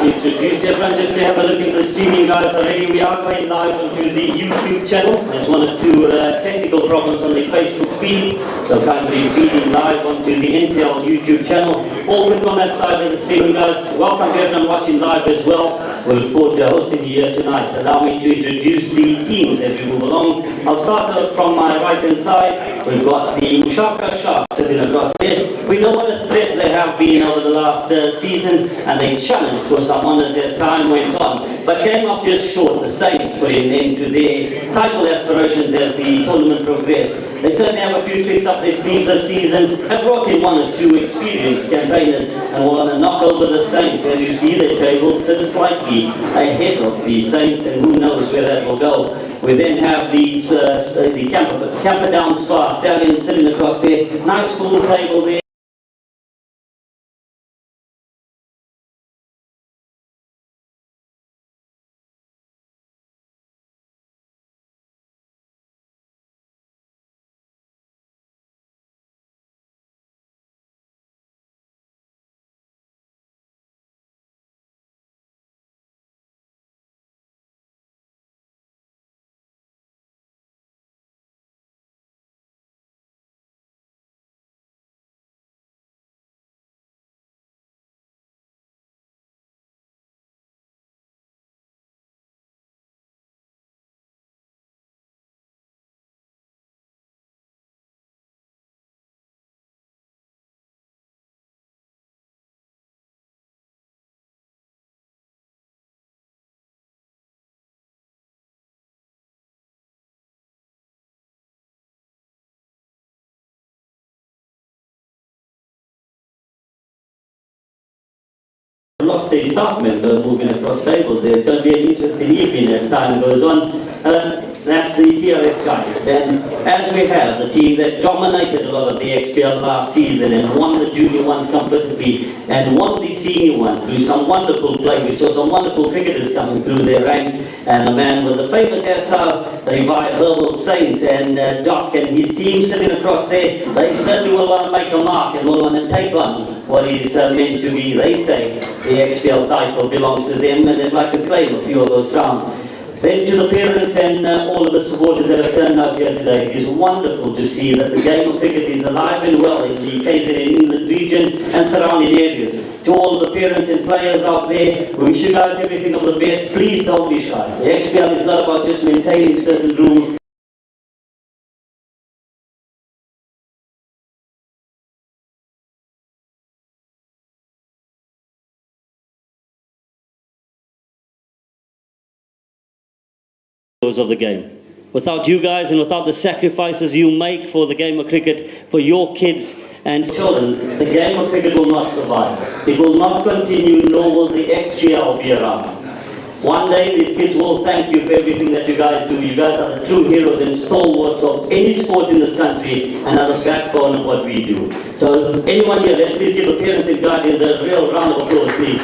introduce everyone. Just to have a look at the streaming, guys. Already we are going live onto the YouTube channel. There's one or two technical problems on the Facebook feed, so kindly feeding live onto the NPL YouTube channel. All good on that side of the streaming, guys. Welcome to everyone watching live as well. We look forward to hosting you here tonight. Allow me to introduce the teams as we move along. I'll start off from my right hand side. We've got the Shaka Sharks sitting across there. We know what a threat they have been over the last season, and they challenged for some honours as time went on, but came up just short. The Saints putting an end to their title aspirations as the tournament progressed. They certainly have a few tricks up their sleeves this season, have brought in one or two experienced campaigners and will want to knock over the Saints. As you see, their tables sit slightly ahead of the Saints, and who knows where that will go. We then have the Camperdown Star Stallions sitting across there. Nice full table there. Lost a staff member moving across tables there. It's going to be an interesting evening as time goes on. That's the TRS guys. And as we have the team that dominated a lot of the XPL last season and won the junior ones comfortably and won the senior one through some wonderful play. We saw some wonderful cricketers coming through their ranks, and the man with the famous hairstyle, the Herbal Saints, and Doc and his team sitting across there. They certainly will want to make a mark and will want to take on what is meant to be, they say, the XPL title belongs to them, and they'd like to claim a few of those crowns. Then to the parents and all of the supporters that have turned out here today, it is wonderful to see that the game of cricket is alive and well in the KZN inland region and surrounding areas. To all the parents and players out there, we wish you guys everything of the best. Please don't be shy. The XPL is not about just maintaining certain rules. Of the game. Without you guys and without the sacrifices you make for the game of cricket, for your kids and children, the game of cricket will not survive. It will not continue, nor will the XGL be around. One day these kids will thank you for everything that you guys do. You guys are the true heroes and stalwarts of any sport in this country and are the backbone of what we do. So anyone here, let's please give the parents and guardians a real round of applause, please.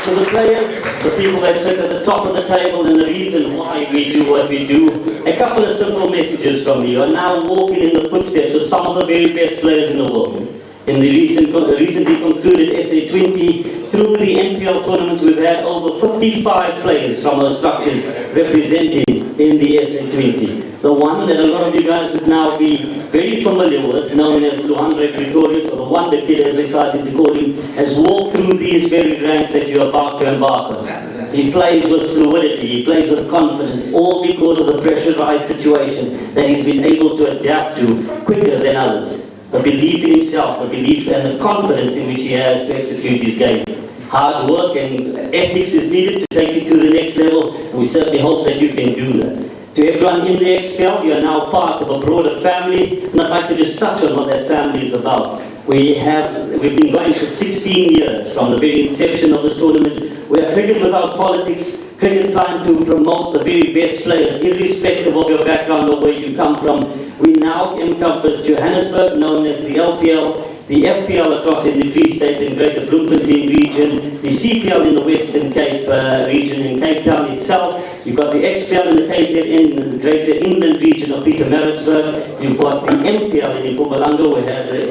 To the players, the people that sit at the top of the table and the reason why we do what we do, a couple of simple messages from you. You are now walking in the footsteps of some of the very best players in the world. In the recently concluded SA20, through the NPL tournaments, we've had over 55 players from our structures representing in the SA20. The one that a lot of you guys would now be very familiar with, known as Luandre Pretorius, or the Wonder Kid as they started to call him, has walked through these very ranks that you're about to embark on. He plays with fluidity, he plays with confidence, all because of the pressurized situation that he's been able to adapt to quicker than others. The belief in himself, the belief and the confidence in which he has to execute his game. Hard work and ethics is needed to take you to the next level, and we certainly hope that you can do that. To everyone in the XPL, you are now part of a broader family, and I'd like to just touch on what that family is about. We've been going for 16 years from the very inception of this tournament. We are cricket without politics, cricket trying to promote the very best players, irrespective of your background or where you come from. We now encompass Johannesburg, known as the LPL, the FPL across in the Free State and Greater Bloemfontein region, the CPL in the Western Cape region in Cape Town itself. You've got the XPL in the KZN in the Greater England region of Pietermaritzburg. You've got the MPL in Mpumalanga, who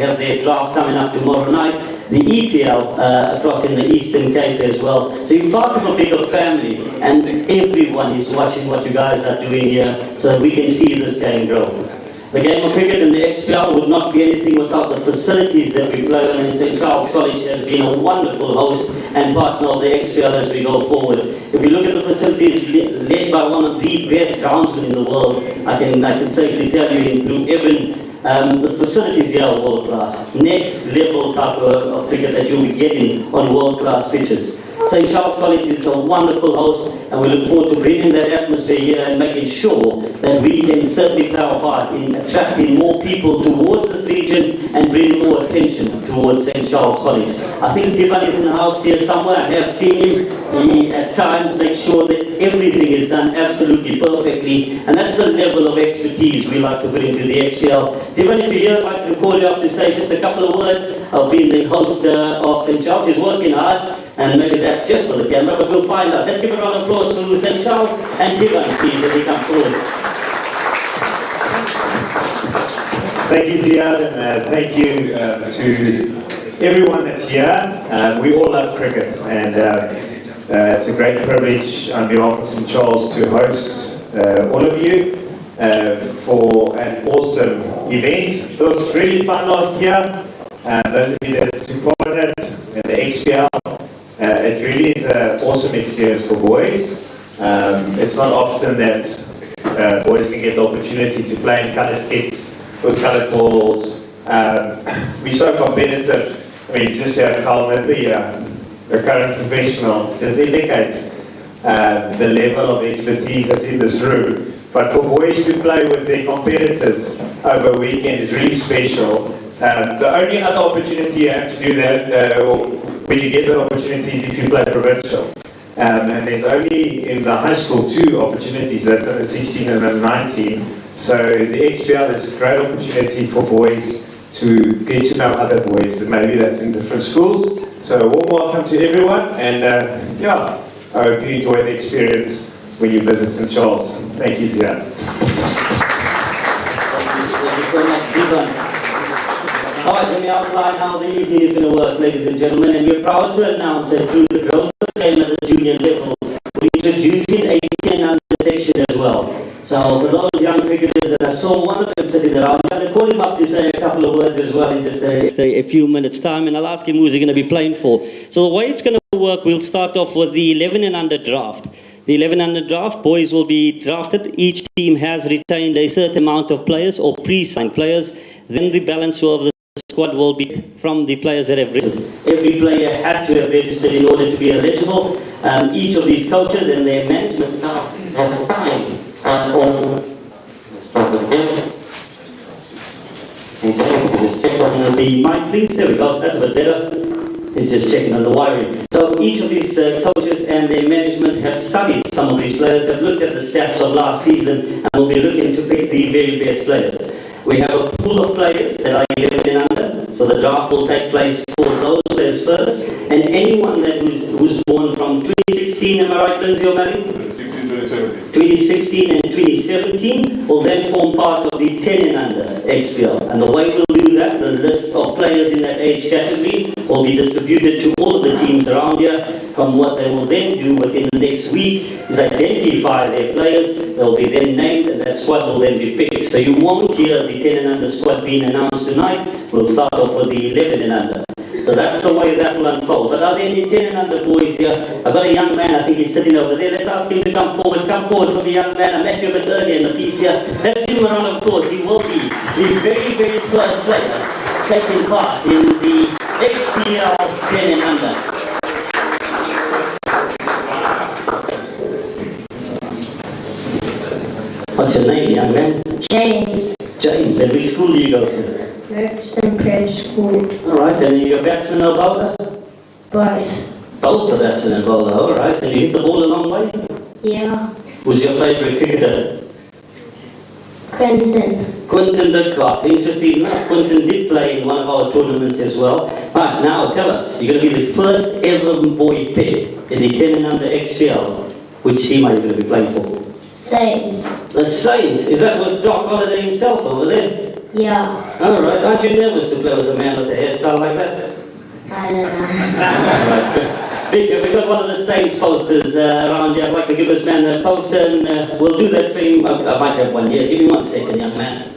have their draft coming up tomorrow night. The EPL across in the Eastern Cape as well. So you're part of a bigger family, and everyone is watching what you guys are doing here, so that we can see this game grow. The game of cricket and the XPL would not be anything without the facilities that we play on, and St. Charles College has been a wonderful host and partner of the XPL as we go forward. If you look at the facilities led by one of the best groundsmen in the world, I can safely tell you, through Evan, the facilities here are world class. Next level type of cricket that you'll be getting on world class pitches. St. Charles College is a wonderful host, and we look forward to bringing that atmosphere here and making sure that we can certainly play our part in attracting more people towards this region and bring more attention towards St. Charles College. I think Tivan is in the house here somewhere. I have seen him. He at times makes sure that everything is done absolutely perfectly, and that's the level of expertise we like to put into the XPL. Tivan, if you're here, I'd like to call you up to say just a couple of words of being the host of St. Charles. He's working hard, and maybe that's just for the camera, but we'll find out. Let's give a round of applause to St. Charles and Tivan, please, as he comes forward. Thank you, Ziad, and thank you to everyone that's here. We all love cricket, and it's a great privilege on behalf of St. Charles to host all of you for an awesome event. It was really fun last year. Those of you that took part in it, and the XPL, it really is an awesome experience for boys. It's not often that boys can get the opportunity to play in coloured kit with coloured balls. We're so competitive. I mean, just to have Carl Nipper here, the current professional, just indicates the level of expertise that's in this room. But for boys to play with their competitors over a weekend is really special. The only other opportunity you have to do that, when you get the opportunity, is if you play provincial. And there's only in the high school 2 opportunities, that's under 16 and under 19. So the XPL is a great opportunity for boys to get to know other boys, and maybe that's in different schools. So a warm welcome to everyone, and yeah, I hope you enjoy the experience when you visit St. Charles. Thank you, Ziad. All right, let me outline how the evening is going to work, ladies and gentlemen, and we're proud to announce that through the growth of the game at the junior levels, we're introducing a 10 under section as well. So for those young cricketers that I saw one of them sitting around, I'm going to call him up to say a couple of words as well in just a few minutes' time, and I'll ask him who's he going to be playing for. So the way it's going to work, we'll start off with the 11 and under draft. The 11 under draft, boys will be drafted. Each team has retained a certain amount of players or pre-signed players. Then the balance of the squad will be from the players that have registered. Every player had to have registered in order to be eligible. Each of these coaches and their management staff have signed on just check on the mic, please. There we go. That's a bit better. It's just checking on the wiring. So each of these coaches and their management have studied some of these players, have looked at the stats of last season, and will be looking to pick the very best players. We have a pool of players that are 11 and under, so the draft will take place for those players first, and anyone that who's born from 2016, am I right, Lindsay O'Malley? 2016 and 2017 will then form part of the 10 and under XPL. And the way we'll do that, the list of players in that age category will be distributed to all of the teams around here. From what they will then do within the next week is identify their players. They'll be then named, and that squad will then be picked. So you won't hear the 10 and under squad being announced tonight. We'll start off with the 11 and under. So that's the way that will unfold. But are there any 10 and under boys here? I've got a young man, I think he's sitting over there. Let's ask him to come forward. Come forward for the young man. I met you a bit earlier in the piece here. Let's give him a round of applause. He will be the very, very first player taking part in the XPL 10 and under. What's your name, young man? James. James. And which school do you go to? Brixton Preschool. Alright, and are you a batsman or bowler? Both. Both a batsman and bowler, alright. And you hit the ball a long way? Yeah. Who's your favourite cricketer? Quentin. Quentin de Kock. Interesting enough, Quentin did play in one of our tournaments as well. Right, now tell us, you're going to be the first ever boy picked in the 10 and under XPL. Which team are you going to be playing for? Saints. The Saints. Is that with Doc Holliday himself over there? Yeah. Alright, aren't you nervous to play with a man with a hairstyle like that? I don't know. Victor, we've got one of the Saints posters around here. I'd like to give this man a poster and we'll do that for him. I might have one here. Give me 1 second, young man.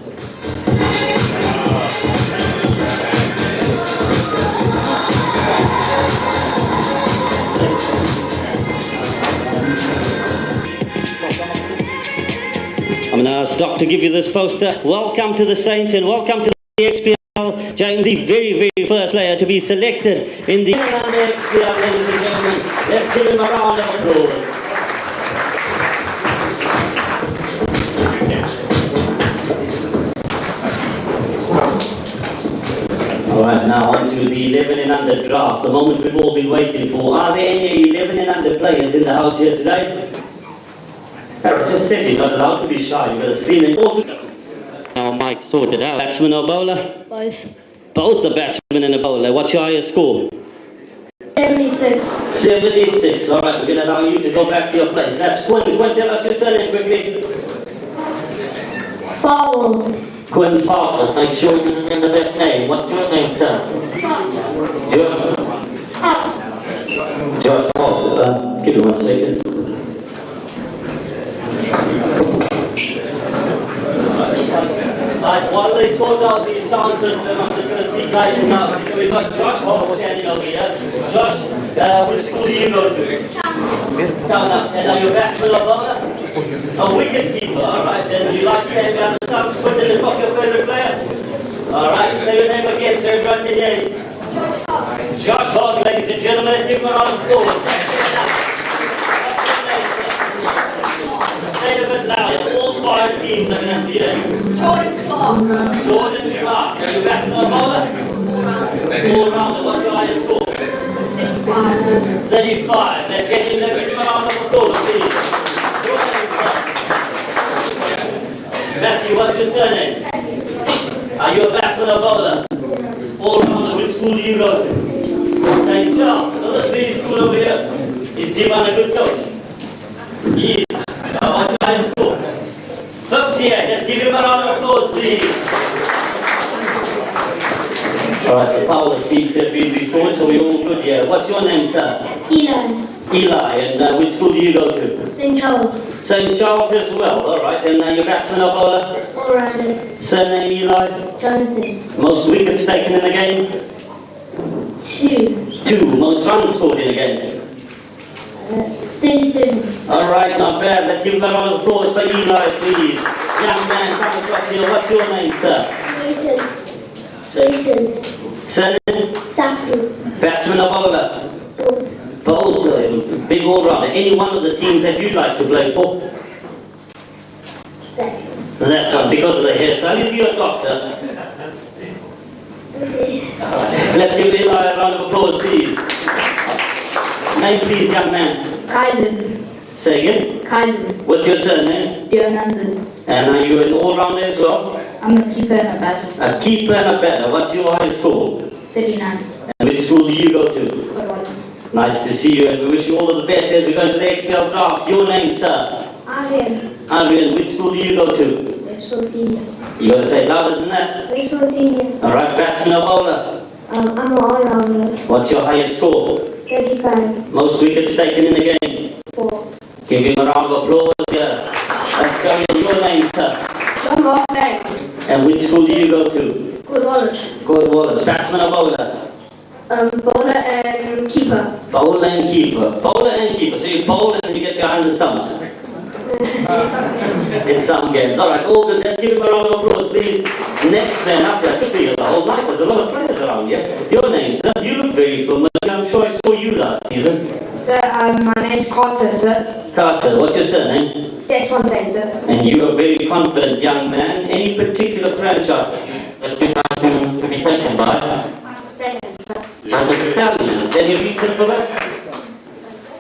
I'm going to ask Doc to give you this poster. Welcome to the Saints and welcome to the XPL. James, the very, very first player to be selected in the XPL, ladies and gentlemen. Let's give him a round of applause. Alright, now on to the 11 and under draft, the moment we've all been waiting for. Are there any 11 and under players in the house here today? Just said you're not allowed to be shy, you've got to scream and talk. Now Mike sorted out. Batsman or bowler? Both. Both the batsman and a bowler. What's your highest score? 76. 76. Alright, we're going to allow you to go back to your place. That's Quinn. Quinn, tell us your surname quickly. Powell. Quinn Powell. Make sure you remember that name. What's your name, sir? George. George Powell. Give me 1 second. While they sort out the sound system, I'm just going to speak nice and loud. So we've got Josh Hall standing over here. Josh, which school do you go to? Down up. And are you a batsman or bowler? A wicket keeper, alright. Then you like standing behind the stumps, put in the top your favourite player? Alright, say your name again so everyone can hear you. Josh Hall, ladies and gentlemen, let's give him a round of applause. Say it a bit louder. All 5 teams are going to have to hear you. Jordan Clark. Jordan Clark. Are you a batsman or bowler? All-rounder. What's your highest score? 35. 35. Let's get him. Let's give him a round of applause, please. Your name, sir? Matthew, what's your surname? Are you a batsman or bowler? All-rounder. Which school do you go to? St. Charles. So this big school over here. Is Divan a good coach? He is. What's your highest score? 58. Let's give him a round of applause, please. Alright, the power seems to have been restored, so we're all good here. What's your name, sir? Eli. Eli, and which school do you go to? St. Charles. St. Charles as well, alright. And you're batsman or bowler? All-rounder. Surname, Eli? Jonathan. Most wickets taken in the game? 2. 2. Most runs scored in the game? 37. Alright, not bad. Let's give him a round of applause for Eli, please. Young man, come across here. What's your name, sir? Jason. Surname? Saku. Batsman or bowler? Both. Both. Big all-rounder. Any one of the teams that you'd like to play for? That one, because of the hairstyle. Is he a doctor? Let's give Eli a round of applause, please. Name, please, young man. Kylan. Say again. Kylan. What's your surname? Deonandan. And are you an all-rounder as well? I'm a keeper and a batter. A keeper and a batter. What's your highest score? 39. And which school do you go to? Good one. Nice to see you, and we wish you all of the best as we go into the XPL draft. Your name, sir? Arian. Adrian, which school do you go to? Westall Senior. You got to say it louder than that. Westall Senior. Alright, batsman or bowler? I'm an all-rounder. What's your highest score? 35. Most wickets taken in the game? 4. Give him a round of applause here. Let's go in. Your name, sir? John Moffat. And which school do you go to? Good Wallace. Good Wallace. Batsman or bowler? Bowler and keeper. Bowler and keeper. Bowler and keeper. So you bowl and you get behind the stumps. In some games. Alright, all good. Let's give him a round of applause, please. Next man up there. Could be the whole night. There's a lot of players around here. Your name, sir? You look very familiar. I'm sure I saw you last season. Sir, my name's Carter, sir. Carter, what's your surname? Fontaine, sir. And you are a very confident young man. Any particular franchise that you'd like to be taken by? I'm Stallion, sir. I'm the Stallions. Any reason for that?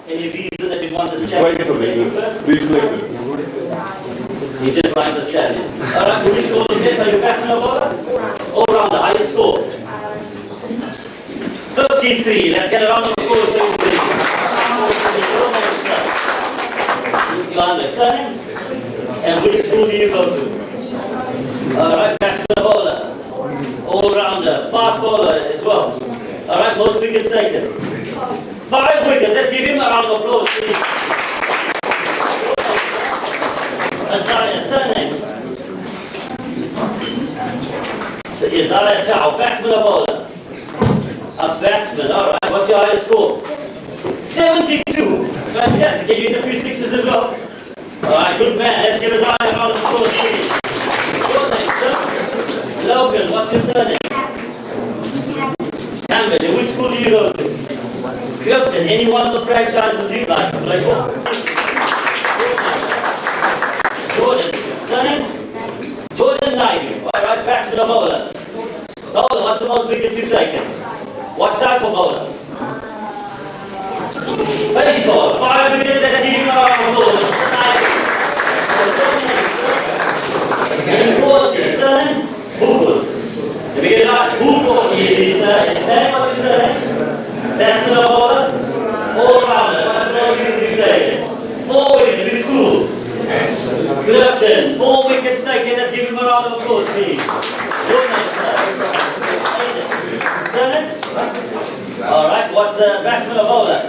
Any reason that you want to stand first? Please select it. You just like the Stallions. All right, who is all the best? Are you batsman or bowler? All rounder, highest score. 53. Let's get a round of applause for you. You understand? And which school do you go to? All right, batsman or bowler. All rounders, fast bowler as well. All right, most wickets taken. 5 wickets. Let's give him a round of applause, please. Isaiah, surname? Isaiah Chow, batsman or bowler? A batsman, alright. What's your highest score? 72. Fantastic. Can you hit a few sixes as well? Alright, good man. Let's give Isaiah a round of applause, please. Your name, sir? Logan, what's your surname? Cameron. Which school do you go to? Clifton. Any one of the franchises you like to play for? Jordan, surname? Jordan Naidu. Alright, batsman or bowler? Bowler, what's the most wickets you've taken? What type of bowler? Baseball. 5 wickets at the team of bowlers. Corsi, surname? Bugos. Let me get it right. Corsi is his name. What's his surname? Batsman or bowler? All rounder. What's the most wickets you've taken? 4 wickets. Which school? Clifton, 4 wickets taken. Let's give him a round of applause, please. Your name, sir? Surname? Alright, what's the batsman or bowler?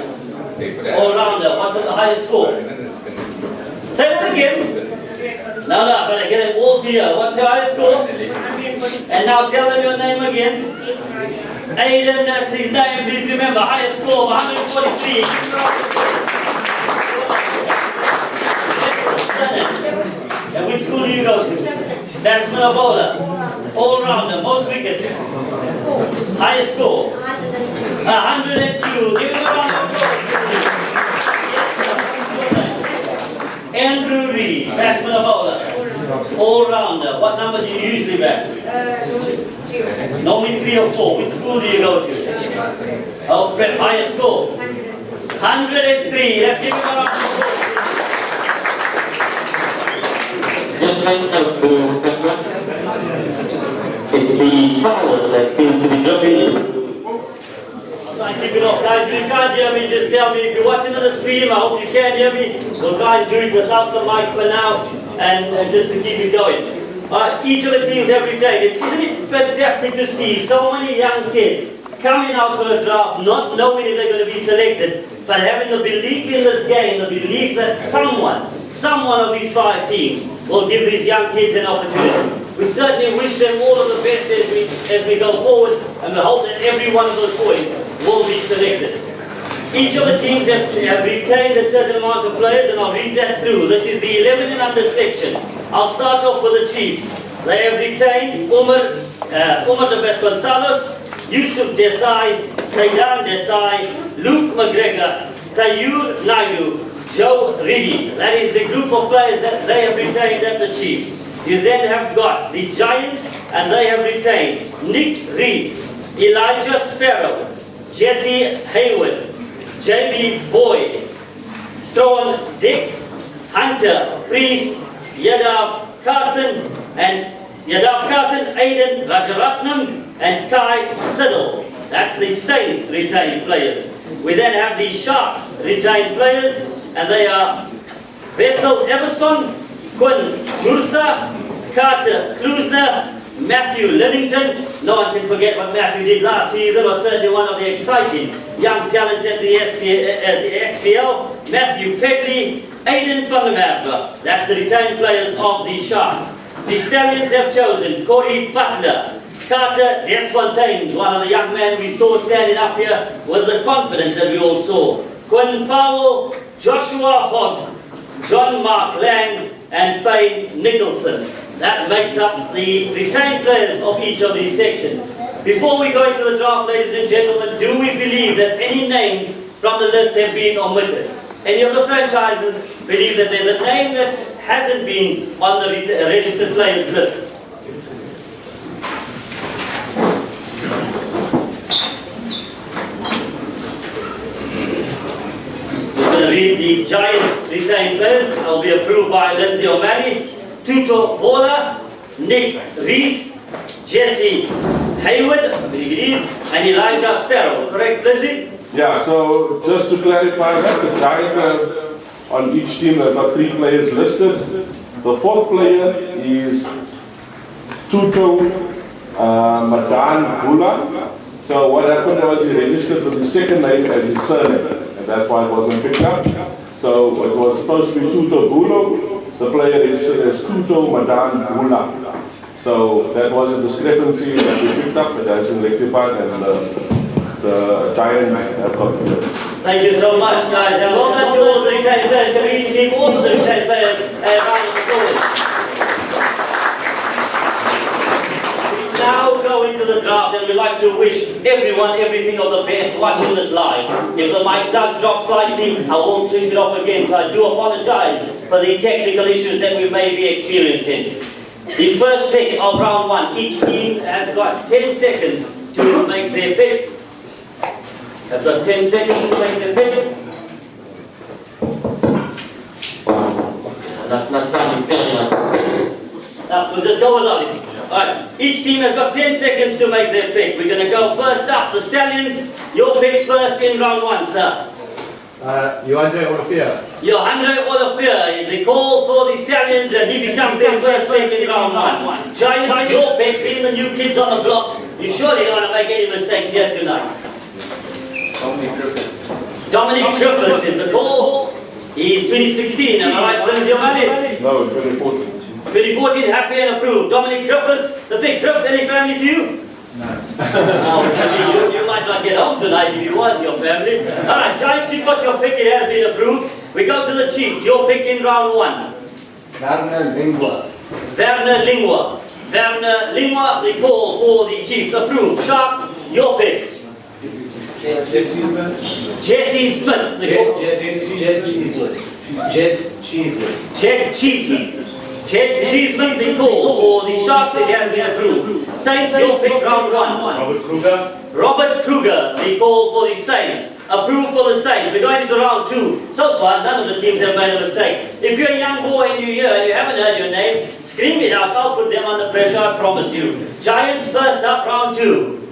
All-rounder, what's the highest score? Say that again. No, but I get it all clear. What's your highest score? And now tell them your name again. Aiden, that's his name. Please remember, highest score of 143. And which school do you go to? Batsman or bowler? All-rounder, most wickets. Highest score? 102. Give him a round of applause. Andrew Reed, batsman or bowler? All-rounder. What number do you usually bat? Normally 3 or 4. Which school do you go to? Oh, Fred, highest score? 103. Let's give him a round of applause. It's the power that seems to be dropping. Try and keep it off, guys. If you can't hear me, just tell me. If you're watching on the stream, I hope you can hear me. We'll try and do it without the mic for now, and just to keep it going. Each of the teams have retained. Isn't it fantastic to see so many young kids coming out for a draft, not knowing if they're going to be selected, but having the belief in this game, the belief that someone of these 5 teams will give these young kids an opportunity. We certainly wish them all of the best as we go forward, and we hope that every one of those boys will be selected. Each of the teams have retained a certain amount of players, and I'll read that through. This is the 11 and under section. I'll start off with the Chiefs. They have retained Umar de Vasconcelos, Yusuf Desai, Saidan Desai, Luke McGregor, Tayur Naidu, Joe Reedy. That is the group of players that they have retained at the Chiefs. You then have got the Giants, and they have retained Nick Rees, Elijah Sparrow, Jesse Hayward, J.B. Boyd, Stone Dix, Hunter Fries, Yadav Carson, Aiden Rajaratnam, and Kai Siddle. That's the Saints retained players. We then have the Sharks retained players, and they are Vessel Everson, Quinn Jursa, Carter Klusner, Matthew Livington. No one can forget what Matthew did last season, was certainly one of the exciting young talents at the XPL. Matthew Pegley, Aiden van der Merwe. That's the retained players of the Sharks. The Stallions have chosen Corey Butler, Carter Desfontaine, one of the young men we saw standing up here with the confidence that we all saw. Quinn Powell, Joshua Hogg, John Mark Lang, and Payne Nicholson. That makes up the retained players of each of these sections. Before we go into the draft, ladies and gentlemen, do we believe that any names from the list have been omitted? Any of the franchises believe that there's a name that hasn't been on the registered players list? Just going to read the Giants retained players. That will be approved by Lindsay O'Malley. Tuto Bola, Nick Rees, Jesse Hayward, I believe it is, and Elijah Sparrow. Correct, Lindsay? Yeah, so just to clarify that, the Giants have, on each team, they've got 3 players listed. The 4th player is Tuto Madan Gula. So what happened was he registered with the second name as his surname, and that's why it wasn't picked up. So it was supposed to be Tuto Bulo. The player registered as Tuto Madan Gula. So that was a discrepancy that we picked up. It has been rectified, and the Giants have got it. Thank you so much, guys, and well done to all of the retained players. Can we each give all of the retained players a round of applause? We now go into the draft, and we'd like to wish everyone everything of the best watching this live. If the mic does drop slightly, I won't switch it off again, so I do apologize for the technical issues that we may be experiencing. The first pick of round 1, each team has got 10 seconds to make their pick. I've got 10 seconds to make their pick. Not sounding clear enough. Now, we'll just go without it. Alright, each team has got 10 seconds to make their pick. We're going to go first up, the Stallions. Your pick first in round 1, sir. Johanre Olafia. Johanre Olafia is the call for the Stallions, and he becomes their first pick in round 1. Giants, your pick, being the new kids on the block. You surely don't want to make any mistakes here tonight. Dominic Griffiths is the call. He's 2016, am I right, Lindsay O'Malley? No, 2014. 2014, happy and approved. Dominic Griffiths, the big Griffiths, any family to you? No. Oh, family, you might not get home tonight if it was your family. Alright, Giants, you've got your pick, it has been approved. We go to the Chiefs, your pick in round 1. Werner Lingua. Werner Lingua. Werner Lingua, the call for the Chiefs, approved. Sharks, your pick. Jesse Smith, the call. Jed Cheeseman, the call for the Sharks, it has been approved. Saints, your pick round 1. Robert Kruger, the call for the Saints. Approved for the Saints. We're going into round 2. So far, none of the teams have made a mistake. If you're a young boy and you're here and you haven't heard your name, scream it out. I'll put them under pressure, I promise you. Giants first up, round 2.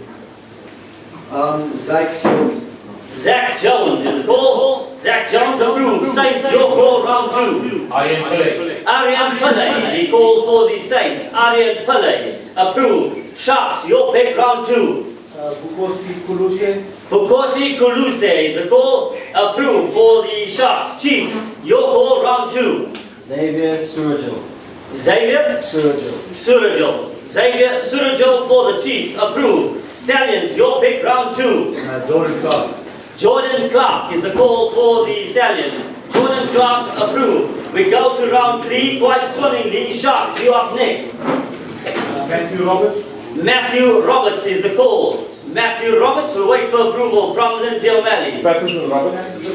Zach Jones. Zach Jones is the call. Zach Jones approved. Saints, your call, round 2. Aryan Pillay. Aryan Pillay, the call for the Saints. Aryan Pillay, approved. Sharks, your pick, round 2. Bukosi Kuluse. Bukosi Kuluse is the call. Approved for the Sharks. Chiefs, your call, round 2. Xavier Surajal. Xavier Surajal. Surajal. Xavier Surajal for the Chiefs. Approved. Stallions, your pick, round 2. Jordan Clark. Jordan Clark is the call for the Stallions. Jordan Clark approved. We go to round 3 quite swimmingly. Sharks, you up next. Matthew Roberts. Matthew Roberts is the call. Matthew Roberts will wait for approval from Lindsay O'Malley. Patterson Roberts.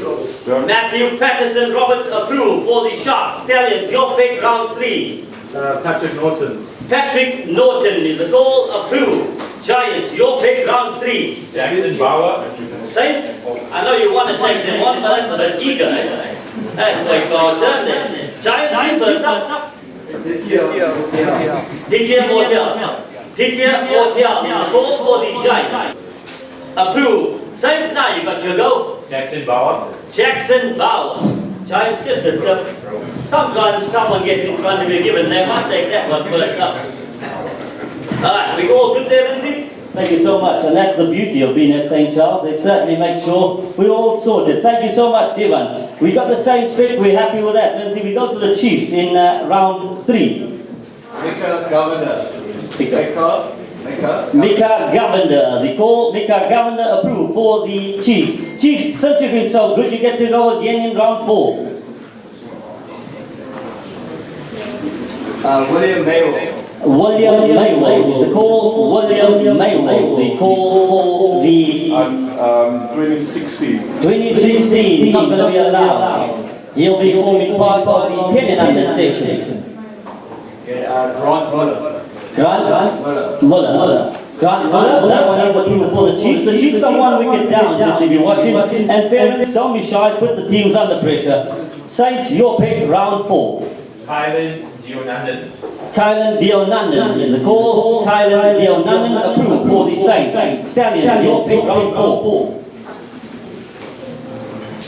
Yeah. Matthew Patterson Roberts approved for the Sharks. Stallions, your pick, round 3. Patrick Norton. Patrick Norton is the call. Approved. Giants, your pick, round 3. Jackson Bauer. Saints, I know you want to take them on, but that's a bit eager, eh? Let's wait for our turn then. Giants, you first up. Didier Mortel. Didier Mortel is the call for the Giants. Approved. Saints, now you got your go. Jackson Bauer. Jackson Bauer. Giants, just a tip. Sometimes someone gets in front of you given they might take that one first up. Alright, we all good there, Lindsay? Thank you so much, and that's the beauty of being at St. Charles. They certainly make sure we're all sorted. Thank you so much, Divan. We got the same pick, we're happy with that. Lindsay, we go to the Chiefs in round 3. Mika Governor. Mika Governor, the call, Mika Governor approved for the Chiefs. Chiefs, since you've been so good, you get to go again in round 4. William Mayo. William Mayo is the call. William Mayo, the call for the 2016. 2016. Not going to be allowed. He'll be forming part of the 10 and under section. Grant Muller. Grant Muller. Grant Fuller, that one is approved for the Chiefs. The Chiefs are 1 wicket down, just if you're watching. And parents, don't be shy, put the teams under pressure. Saints, your pick, round 4. Kylan Dionandan. Kylan Dionandan is the call. Kylan Dionandan approved for the Saints. Stallions, your pick, round 4.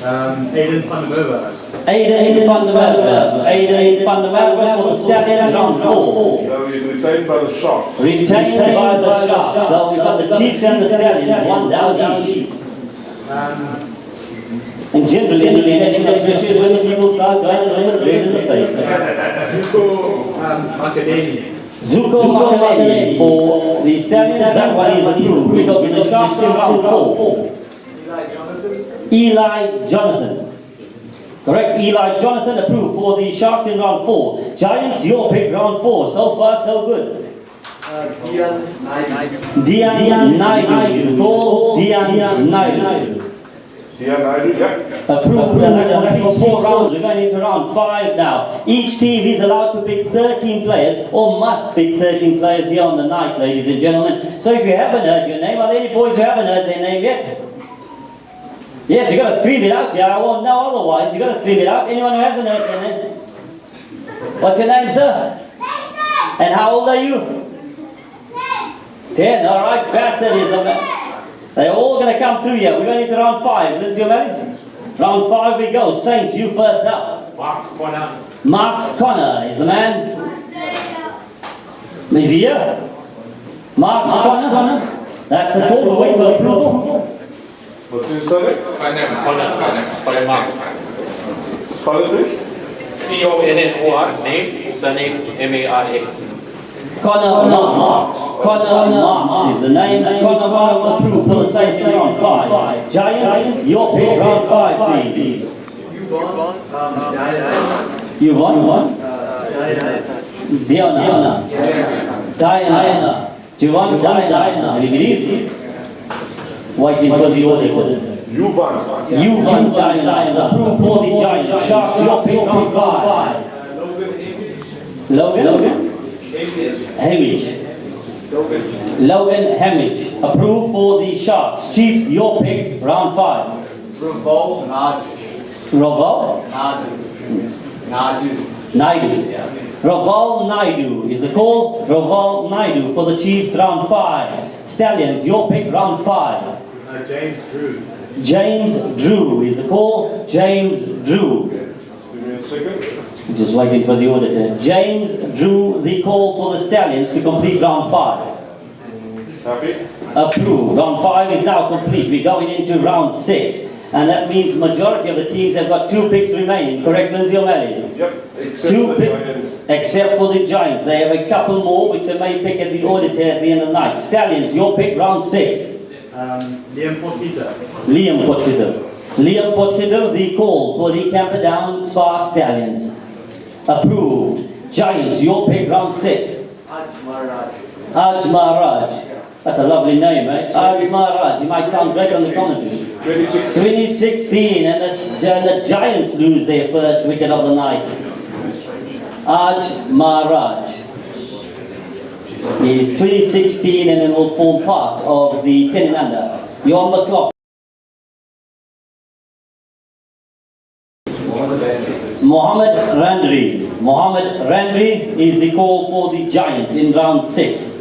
Aiden van der Merwe. Aiden van der Merwe. Aiden van der Merwe for the Stallions, round 4. No, he's retained by the Sharks. Retained by the Sharks. So we've got the Chiefs and the Stallions, 1 down each. And generally, in the election especially when the people start going a little bit red in the face. Zuko Makadeni. Zuko Makaleni for the Stallions, that one is approved. We got the Sharks in round 4. Eli Jonathan. Correct, Eli Jonathan approved for the Sharks in round 4. Giants, your pick, round 4. So far, so good. Dian Naidu. Call Dian Naidu. Dian Naidu, yeah. Approved. That was 4 rounds. We're going into round 5 now. Each team is allowed to pick 13 players, or must pick 13 players here on the night, ladies and gentlemen. So if you haven't heard your name, are there any boys who haven't heard their name yet? Yes, you got to scream it out, yeah. I won't know otherwise. You got to scream it out. Anyone who hasn't heard their name? What's your name, sir? And how old are you? 10. All right, bastard is the man. They're all going to come through here. We're going into round 5. Lindsay O'Malley? Round 5 we go. Saints, you first up. Marks Connor. Marks Connor is the man. Is he here? Marks Connor. That's the call. We're waiting for approval. What's his surname? Connor Marks. Spell it, please. C-O-N-N-O-R, name, surname, M-A-R-X. Connor Marks. Connor Marks is the name. Connor Marks approved for the Saints in round 5. Giants, your pick, round 5, please. You won? Diana. Do you want Diana? If it is, waiting for the order. Yuvan. Diana. Approved for the Giants. Sharks, your pick, round 5. Logan? Hamish. Logan Hamish. Approved for the Sharks. Chiefs, your pick, round 5. Raval Nadu. Raval? Nadu. Naidu. Raval Naidu is the call. Raval Naidu for the Chiefs, round 5. Stallions, your pick, round 5. James Drew. James Drew is the call. James Drew. Give me a second. Just waiting for the auditor. James Drew, the call for the Stallions to complete round 5. Happy? Approved. Round 5 is now complete. We're going into round 6. And that means majority of the teams have got 2 picks remaining. Correct, Lindsay O'Malley? Yep, except 2 for the picks. Giants. Except for the Giants. They have a couple more which they may pick at the auditor at the end of the night. Stallions, your pick, round 6. Liam Portpeter. Liam Pothitter. Liam Pothitter, the call for the Camperdown Spa Stallions. Approved. Giants, your pick, round 6. Aj Maharaj. That's a lovely name, right? Aj Maharaj. He might sound great on the commentary. 2016, and the Giants lose their first wicket of the night. Aj Maharaj. He's 2016 and then will form part of the 10 and under. You're on the clock. Mohammed Randri. Mohammed Randri is the call for the Giants in round 6.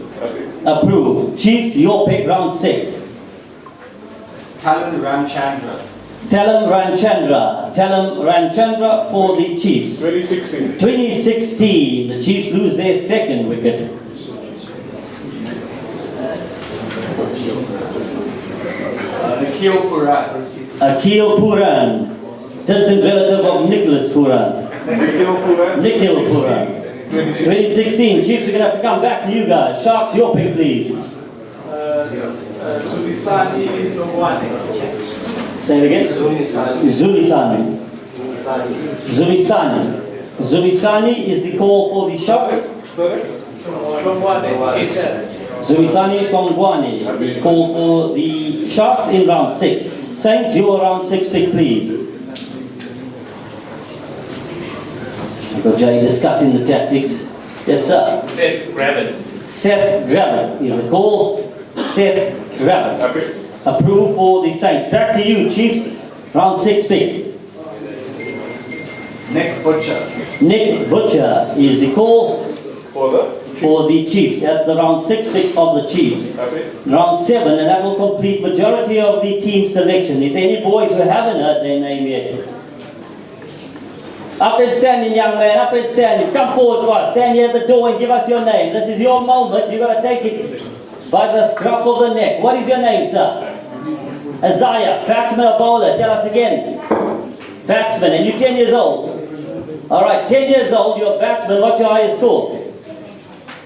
Approved. Chiefs, your pick, round 6. Talon Ramchandra. Talam Ramchandra for the Chiefs. 2016. 2016, the Chiefs lose their second wicket. Nikhil Puran. Akil Puran, distant relative of Nicholas Puran. Nikhil Puran. 2016, Chiefs are going to have to come back to you guys. Sharks, your pick, please. Zulisani Longwane. Say it again. Zulisani. Zulisani is the call for the Sharks. Zulisani Longwane, the call for the Sharks in round 6. Saints, your round 6 pick, please. I've got Jay discussing the tactics. Yes, sir. Seth Gravitt. Seth Gravitt is the call. Seth Rabbit. Happy? Approved for the Saints. Back to you, Chiefs. Round 6 pick. Nick Butcher. Nick Butcher is the call For the for the Chiefs. That's the round 6 pick of the Chiefs. happy? Round 7, and that will complete majority of the team selection. Is there any boys who haven't heard their name yet? Up and standing, young man, up and standing. Come forward for us. Stand here at the door and give us your name. This is your moment. You've got to take it by the scruff of the neck. What is your name, sir? Isaiah, batsman or bowler? Tell us again. Batsman, and you're 10 years old. All right, 10 years old, you're a batsman. What's your highest score?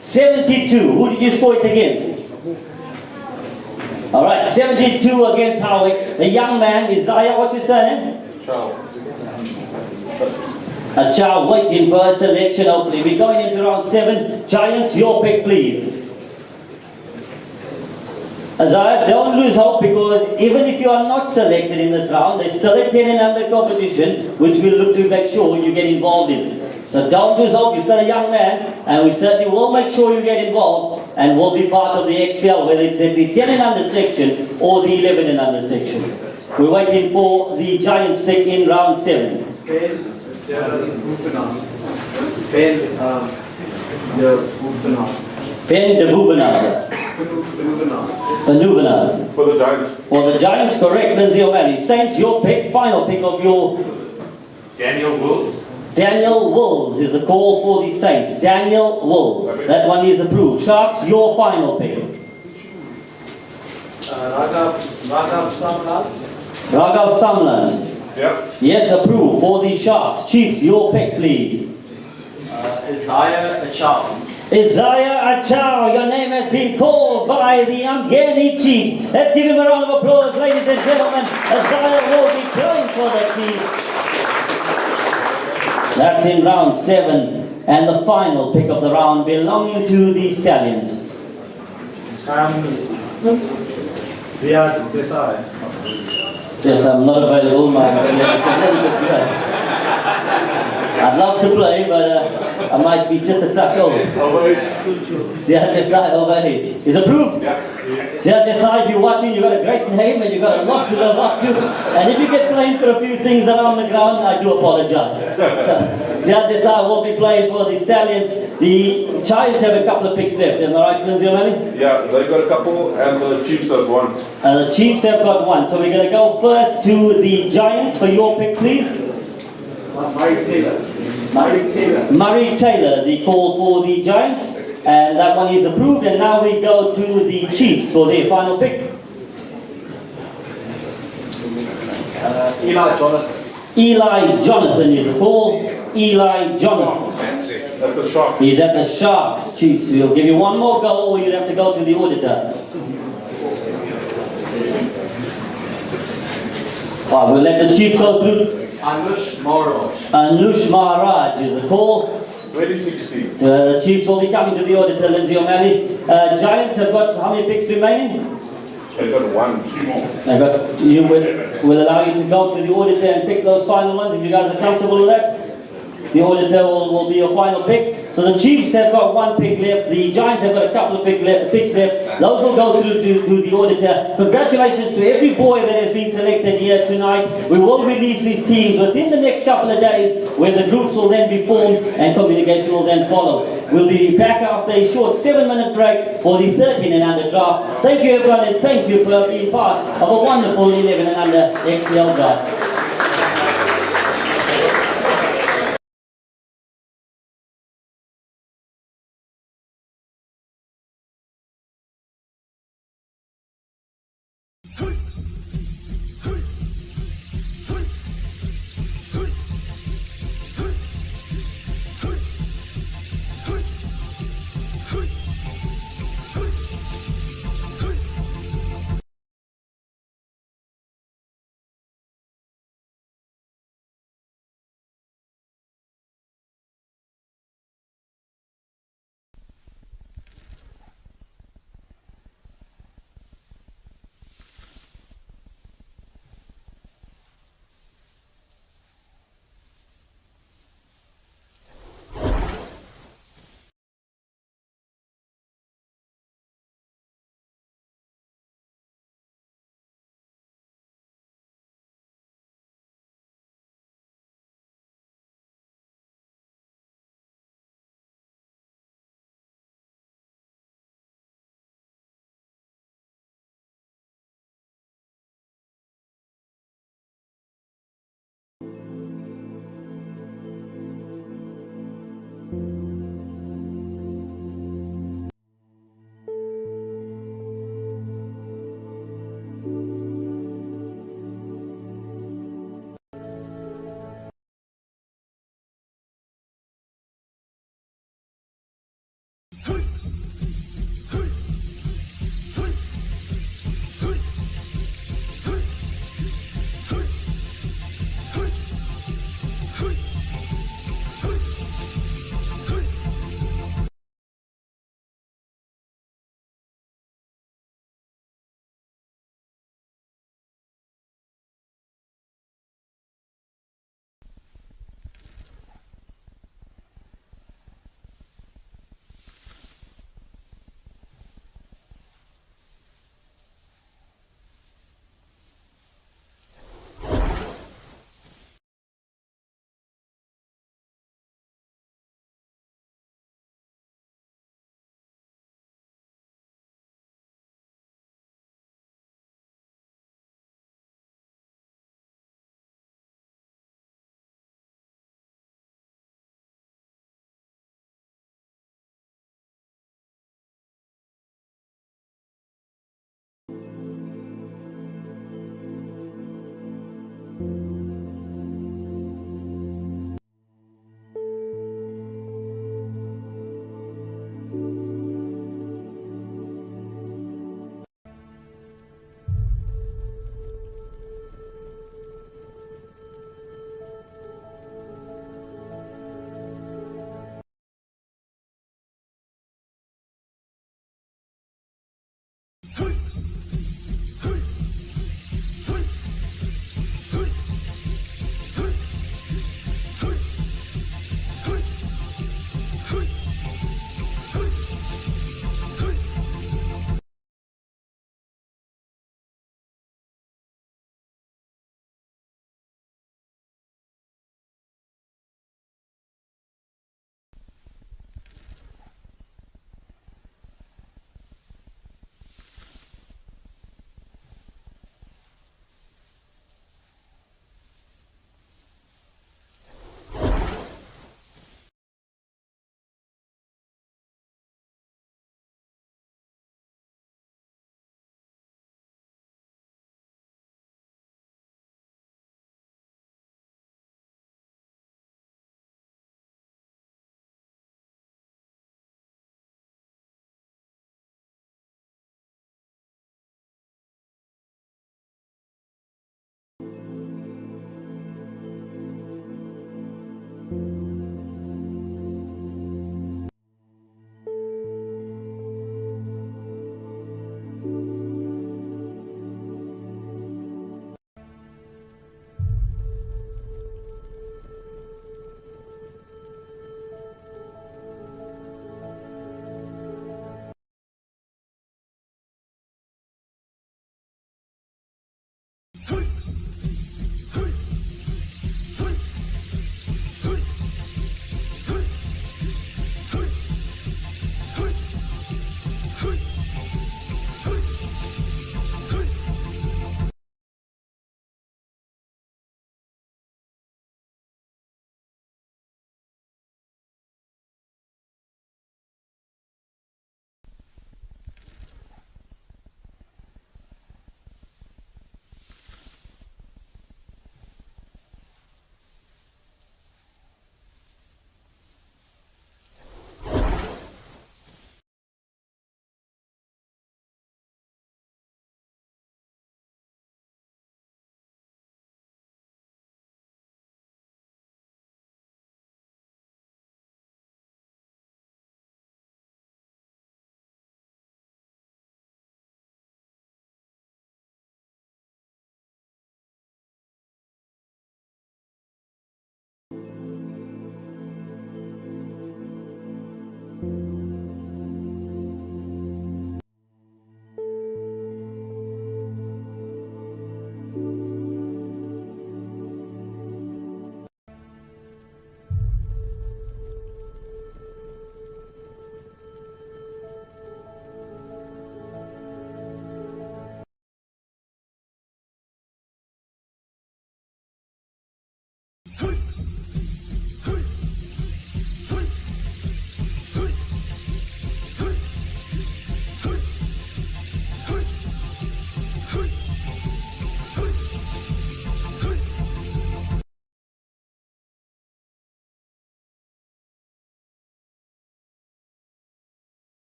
72. Who did you score it against? All right, 72 against Howick. The young man, Isaiah, what's your surname? Ciao. A child waiting for a selection, hopefully. We're going into round 7. Giants, your pick, please. Isaiah, don't lose hope, because even if you are not selected in this round, there's still a 10 and under competition, which we'll look to make sure you get involved in. So don't lose hope. You're still a young man, and we certainly will make sure you get involved and will be part of the XPL, whether it's in the 10 and under section or the 11 and under section. We're waiting for the Giants pick in round 7. Ben de Boevenaar. The Nuvenaar. For the Giants. For the Giants, correct, Lindsay O'Malley. Saints, your pick, final pick of your... Daniel Wills. Daniel Wolves is the call for the Saints. Daniel Wolves. That one is approved. Sharks, your final pick. Raghav Samlal. Raghav Samlan. Yeah. Yes, approved for the Sharks. Chiefs, your pick, please. Isaiah Achal. Isaiah Achao, your name has been called by the Umgeni Chiefs. Let's give him a round of applause, ladies and gentlemen. Isaiah will be playing for the Chiefs. That's in round 7, and the final pick of the round belonging to the Stallions. Ziad Desai. Yes, I'm not available, my I'd love to play, but I might be just a touch old. Ziad Desai over age. Is approved? Yeah. Ziad Desai, if you're watching, you've got a great name and you've got a lot to live up to. And if you get blamed for a few things around the ground, I do apologize. So, Ziad Desai will be playing for the Stallions. The Giants have a couple of picks left, am I right, Lindsay O'Malley? Yeah, they got a couple, and the Chiefs have one. The Chiefs have got one. So we're going to go first to the Giants for your pick, please. Murray Taylor. Murray Taylor, the call for the Giants. And that one is approved. And now we go to the Chiefs for their final pick. Eli Jonathan. Eli Jonathan is the call. Eli Jonathan. At the Sharks. He's at the Sharks, Chiefs. We'll give you one more go, or you'll have to go to the auditor. Well, we'll let the Chiefs go through. Anush Maharaj. Anush Maharaj is the call. 2016. The Chiefs will be coming to the auditor, Lindsay O'Malley. Giants have got how many picks remaining? They got 1, 2 more. You will allow you to go to the auditor and pick those final ones if you guys are comfortable with that. The auditor will be your final picks. So the Chiefs have got 1 pick left. The Giants have got a couple of picks left. Those will go to the auditor. Congratulations to every boy that has been selected here tonight. We will release these teams within the next couple of days, where the groups will then be formed and communication will then follow. We'll be back after a short 7-minute break for the 13 and under draft. Thank you everyone, and thank you for being part of a wonderful 11 and under XPL draft.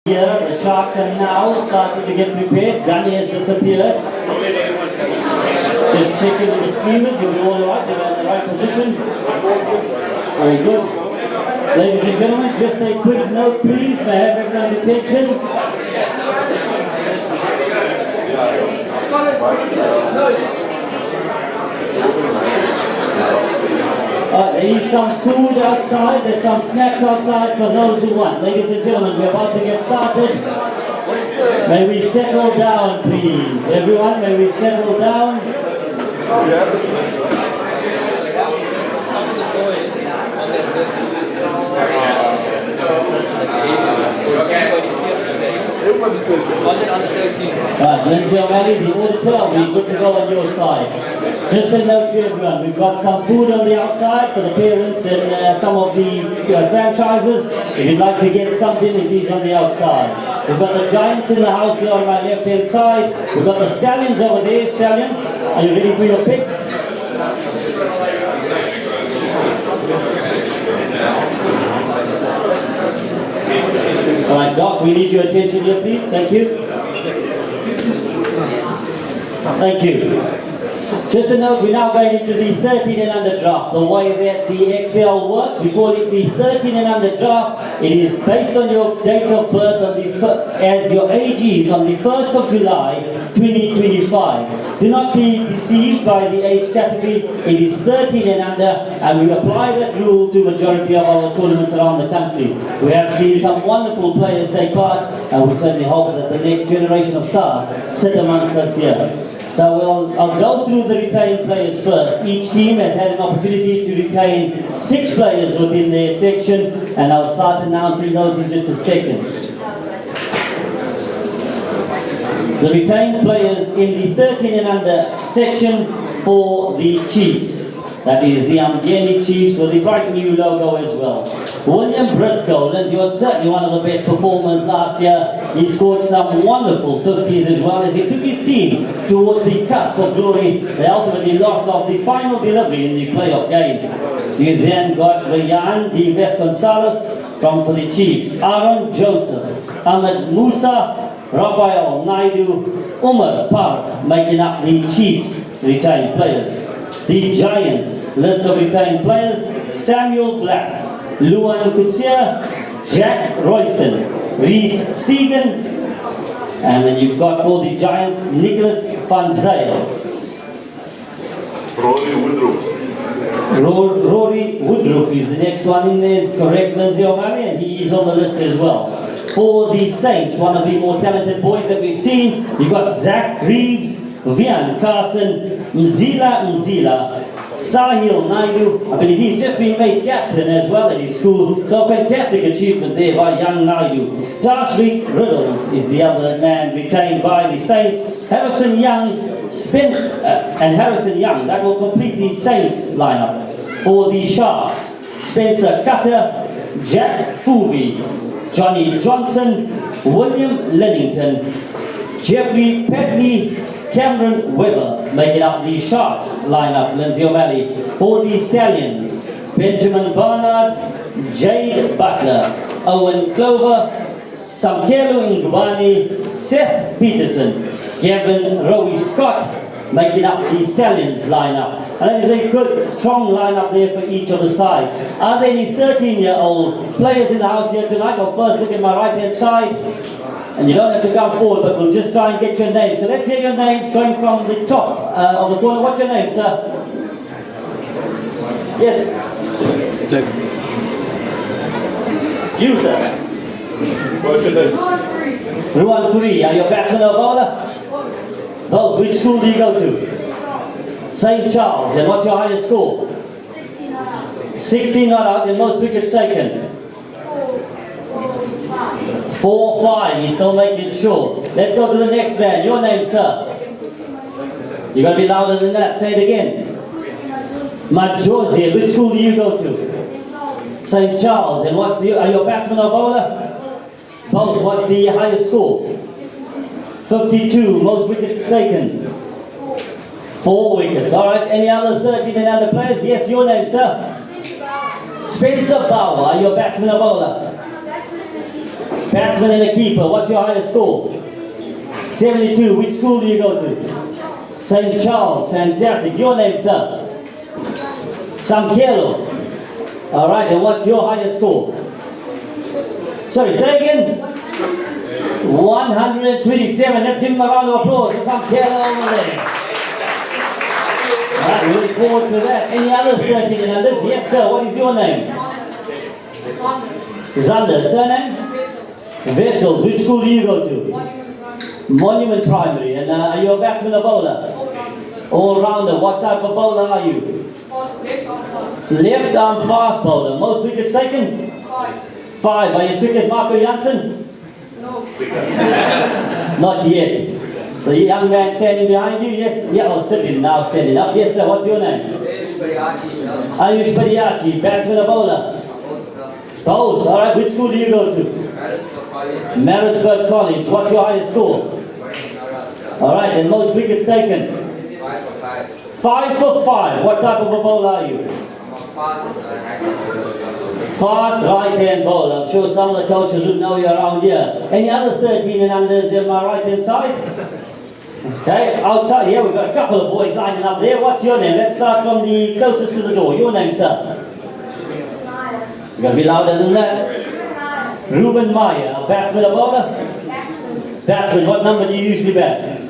Here, the Sharks are now starting to get prepared. Danny has disappeared. Just checking with the steamers, you'll be all right, they're in the right position. Very good. Ladies and gentlemen, just a quick note please, may I have everyone's attention? There is some food outside, there's some snacks outside for those who want. Ladies and gentlemen, we're about to get started. May we settle down, please. Everyone, may we settle down. Right, Lindsay O'Malley, the auditor, we're good to go on your side. Just a note to everyone, we've got some food on the outside for the parents and some of the franchises. If you'd like to get something, it is on the outside. We've got the Giants in the house here on my left-hand side. We've got the Stallions over there. Stallions, are you ready for your picks? All right, Doc, we need your attention here, please. Thank you. Thank you. Just a note, we're now going into the 13 and under draft. The way that the XPL works, we call it the 13 and under draft. It is based on your date of birth as your age is on the 1st of July 2025. Do not be deceived by the age category. It is 13 and under, and we apply that rule to majority of our tournaments around the country. We have seen some wonderful players take part, and we certainly hope that the next generation of stars sit amongst us here. So I'll go through the retained players first. Each team has had an opportunity to retain 6 players within their section, and I'll start announcing those in just a second. The retained players in the 13 and under section for the Chiefs. That is the Amgeni Chiefs with the bright new logo as well. William Briscoe, Lindsay, was certainly one of the best performers last year. He scored some wonderful 50s as well as he took his team towards the cusp of glory. They ultimately lost off the final delivery in the playoff game. You then got Rayan Di Vasconcelos for the Chiefs. Aaron Joseph, Ahmed Musa, Rafael Naidu, Umar Park making up the Chiefs retained players. The Giants list of retained players: Samuel Black, Luan Kutsia, Jack Royston, Reese Stegen, and then you've got for the Giants Nicholas Van Zyl. Rory Woodruff is the next one in there, correct, Lindsay O'Malley, and he is on the list as well. For the Saints, one of the more talented boys that we've seen, you've got Zach Reeves, Vian Carson, Mzila, Sahil Naidu. I believe he's just been made captain as well at his school. So fantastic achievement there by young Naidu. Tashrik Riddles is the other man retained by the Saints. Harrison Young, and Harrison Young. That will complete the Saints lineup. For the Sharks, Spencer Cutter, Jack Foovey, Johnny Johnson, William Lennington, Jeffrey Petley, Cameron Webber making up the Sharks lineup, Lindsay O'Malley. For the Stallions, Benjamin Barnard, Jade Butler, Owen Clover, Samkelo Ngubani, Seth Peterson, Gavin Rowie Scott making up the Stallions lineup. And that is a good, strong lineup there for each of the sides. Are there any 13-year-old players in the house here tonight? I'll first look at my right-hand side. And you don't have to come forward, but we'll just try and get your names. So let's hear your names going from the top of the corner. What's your name, sir? Yes? Next. You, sir? What's your name? Ruan Furi. Are you a batsman or bowler? Both. Which school do you go to? St. Charles. And what's your highest score? 16 not out, and most wickets taken? 4-5, he's still making sure. Let's go to the next man. Your name, sir? You're going to be louder than that. Say it again. Majosi. Which school do you go to? St. Charles. And are you a batsman or bowler? Both. What's the highest score? 52. Most wickets taken? 4 wickets. All right. Any other 13 and other players? Yes, your name, sir? Spencer Bauer. Are you a batsman or bowler? Batsman and a keeper. What's your highest score? 72. Which school do you go to? St. Charles. Fantastic. Your name, sir? Samkelo. All right. And what's your highest score? Sorry, say again. 127. Let's give him a round of applause for Samkelo over there. All right, we look forward to that. Any other 13 and unders? Yes, sir. What is your name? Zander. Surname? Vessels. Which school do you go to? Monument Primary. And are you a batsman or bowler? All-rounder. What type of bowler are you? Left arm fast bowler. Most wickets taken? 5. Are you as quick as Marco Janssen? No. Not yet. The young man standing behind you? Yes. Yeah, oh, sitting now, standing up. Yes, sir. What's your name? Ayush Padiachi. Batsman or bowler? Both. All right. Which school do you go to? Pietermaritzburg College. What's your highest score? All right. And most wickets taken? 5 for 5. What type of a bowler are you? Fast right-hand bowler. I'm sure some of the coaches would know you around here. Any other 13 and unders on my right-hand side? Okay, outside here we've got a couple of boys lining up there. What's your name? Let's start from the closest to the door. Your name, sir? You've got to be louder than that. Ruben Meyer. A batsman or bowler? Batsman. What number do you usually bat?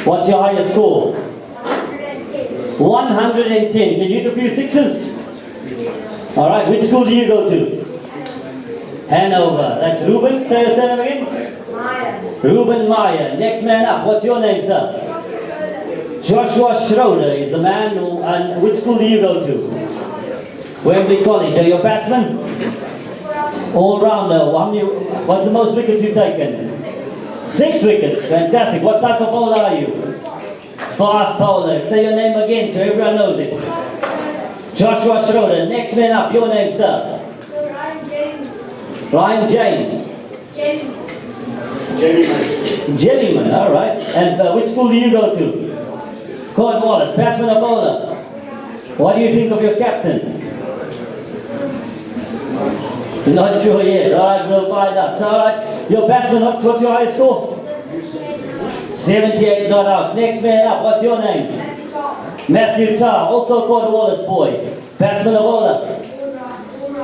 What's your highest score? 110. Can you hit a few sixes? All right. Which school do you go to? Hanover. That's Ruben. Say your surname again. Ruben Meyer. Next man up. What's your name, sir? Joshua Schroeder is the man who, and which school do you go to? Wembley College. Are you a batsman? All-rounder. What's the most wickets you've taken? 6 wickets. Fantastic. What type of bowler are you? Fast bowler. Say your name again so everyone knows it. Joshua Schroeder. Next man up. Your name, sir? Ryan James. Jellyman. All right. And which school do you go to? Cornwallis. Batsman or bowler? What do you think of your captain? Not sure yet. All right, we'll find out. So, all right, your batsman, what's your highest score? 78 not out. Next man up, what's your name? Matthew Tarr, also Cornwallis boy. Batsman or bowler?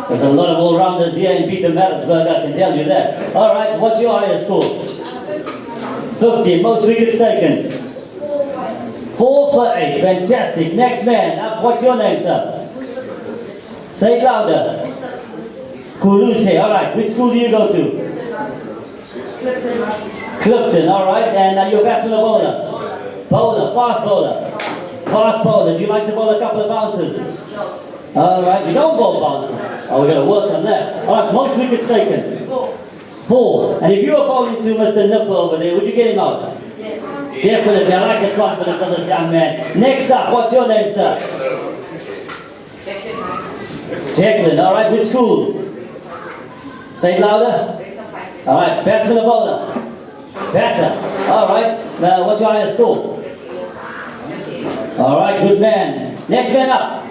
There's a lot of all-rounders here in Pietermaritzburg, I can tell you that. All right, what's your highest score? 50. Most wickets taken? 4 for 8. Fantastic. Next man up, what's your name, sir? Say it louder. Kuluse, all right. Which school do you go to? Clifton, all right. And are you a batsman or bowler? Bowler, fast bowler. Fast bowler. Do you like to bowl a couple of bounces? All right. You don't bowl bounces. Oh, we're going to work on that. All right. Most wickets taken? 4. And if you were bowling to Mr. Nipper over there, would you get him out? Yes. Definitely. I like the confidence of this young man. Next up, what's your name, sir? Declan. All right. Which school? Say it louder. All right, batsman or bowler? Batter. All right. Now, what's your highest score? All right, good man. Next man up.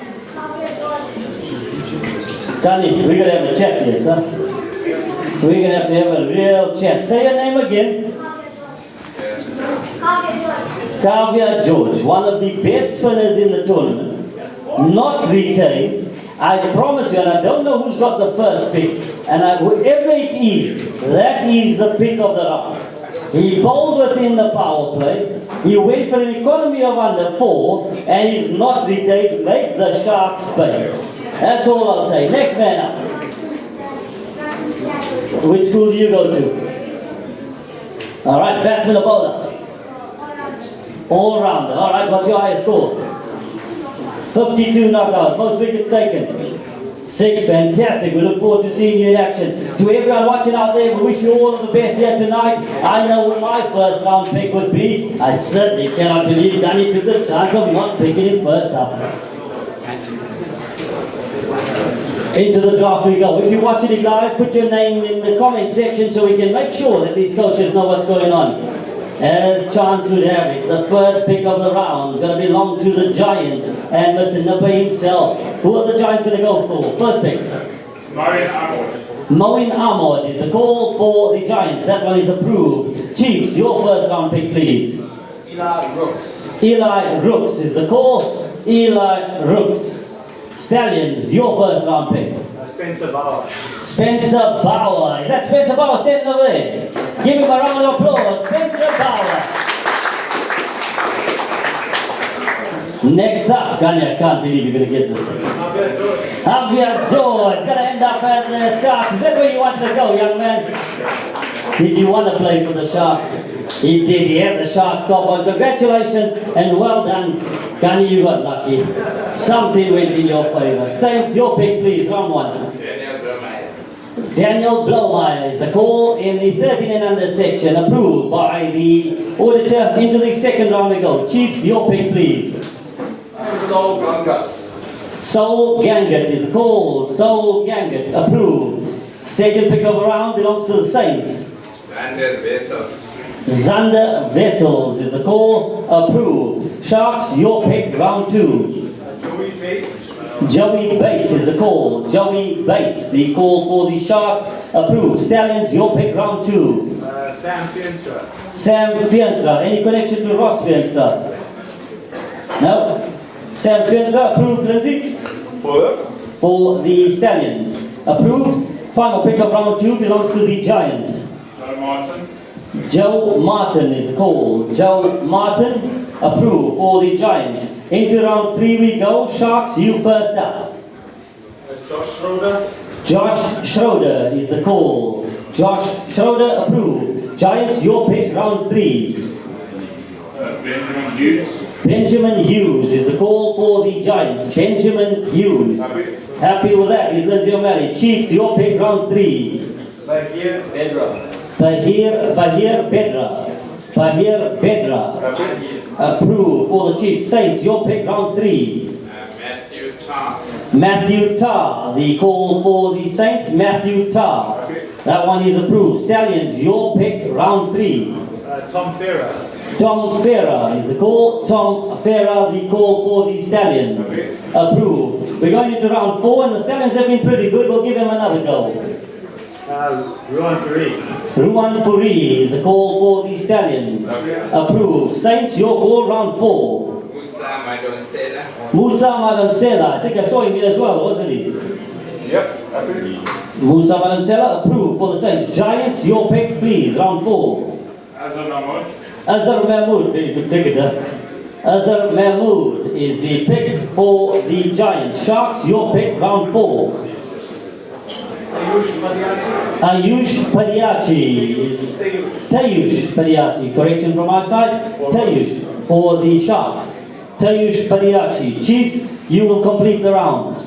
Danny, we're going to have a chat here, sir. We're going to have a real chat. Say your name again. Kavya George, one of the best spinners in the tournament. Not retained. I promise you, and I don't know who's got the first pick, and whoever it is, that is the pick of the round. He bowled within the power play, he went for an economy of under 4, and he's not retained, make the Sharks pay. That's all I'll say. Next man up. Which school do you go to? All right, batsman or bowler? All-rounder. All right, what's your highest score? 52 not out. Most wickets taken? 6. Fantastic. We look forward to seeing you in action. To everyone watching out there, we wish you all the best here tonight. I know what my first round pick would be. I certainly cannot believe Danny took the chance of not picking him first up. Into the draft we go. If you're watching it live, put your name in the comment section so we can make sure that these coaches know what's going on. As chance would have it, the first pick of the round is going to belong to the Giants and Mr. Nipper himself. Who are the Giants going to go for? First pick. Moin Ahmad is the call for the Giants. That one is approved. Chiefs, your first round pick, please. Eli Rooks. Eli Rooks is the call. Eli Rooks. Stallions, your first round pick. Spencer Bauer. Spencer Bauer. Is that Spencer Bauer standing over there? Give him a round of applause. Spencer Bauer. Next up, Kanye, I can't believe you're going to get this. Javier George, going to end up at the Sharks. Is that where you wanted to go, young man? Did you want to play for the Sharks? He did. He had the Sharks top on. Congratulations and well done. Kanye, you got lucky. Something went in your favor. Saints, your pick, please. Round one. Daniel Blomeyer is the call in the 13 and under section. Approved by the auditor. Into the second round we go. Chiefs, your pick, please. Sol Gangas. Sol Gangat is the call. Sol Gangat, approved. Second pick of the round belongs to the Saints. Xander Vessels is the call. Approved. Sharks, your pick, round two. Joey Bates is the call. Joey Bates, the call for the Sharks. Approved. Stallions, your pick, round two. Sam Fienstra. Sam Fienstra. Any connection to Ross Fienstra? No? Sam Fienstra, approved, Lindsay? For the Stallions. Approved. Final pick of round two belongs to the Giants. Joe Martin is the call. Joe Martin, approved for the Giants. Into round three we go. Sharks, you first up. Josh Schroeder. Josh Schroeder is the call. Josh Schroeder, approved. Giants, your pick, round three. Benjamin Hughes. Benjamin Hughes is the call for the Giants. Benjamin Hughes. Happy with that is Lindsay O'Malley. Chiefs, your pick, round three. Bahir Bedra. Bahir Bedra. Bahir Bedra. Approved for the Chiefs. Saints, your pick, round three. Matthew Tarr, the call for the Saints. Matthew Tarr. That one is approved. Stallions, your pick, round three. Tom Ferrer. Tom Ferrer is the call. Tom Ferrer, the call for the Stallions. Approved. We're going into round four, and the Stallions have been pretty good. We'll give them another go. Ruan Puri. Ruan Puri is the call for the Stallions. Approved. Saints, your call, round four. Musa Madansela. I think I saw him here as well, wasn't he? Yep. Musa Madansela, approved for the Saints. Giants, your pick, please, round four. Azhar Mahmood, very good cricketer. Azhar Mahmood is the pick for the Giants. Sharks, your pick, round four. Ayush Padiachi is Tayush Padiachi. Correction from our side. Tayush for the Sharks. Tayush Padiachi. Chiefs, you will complete the round. We're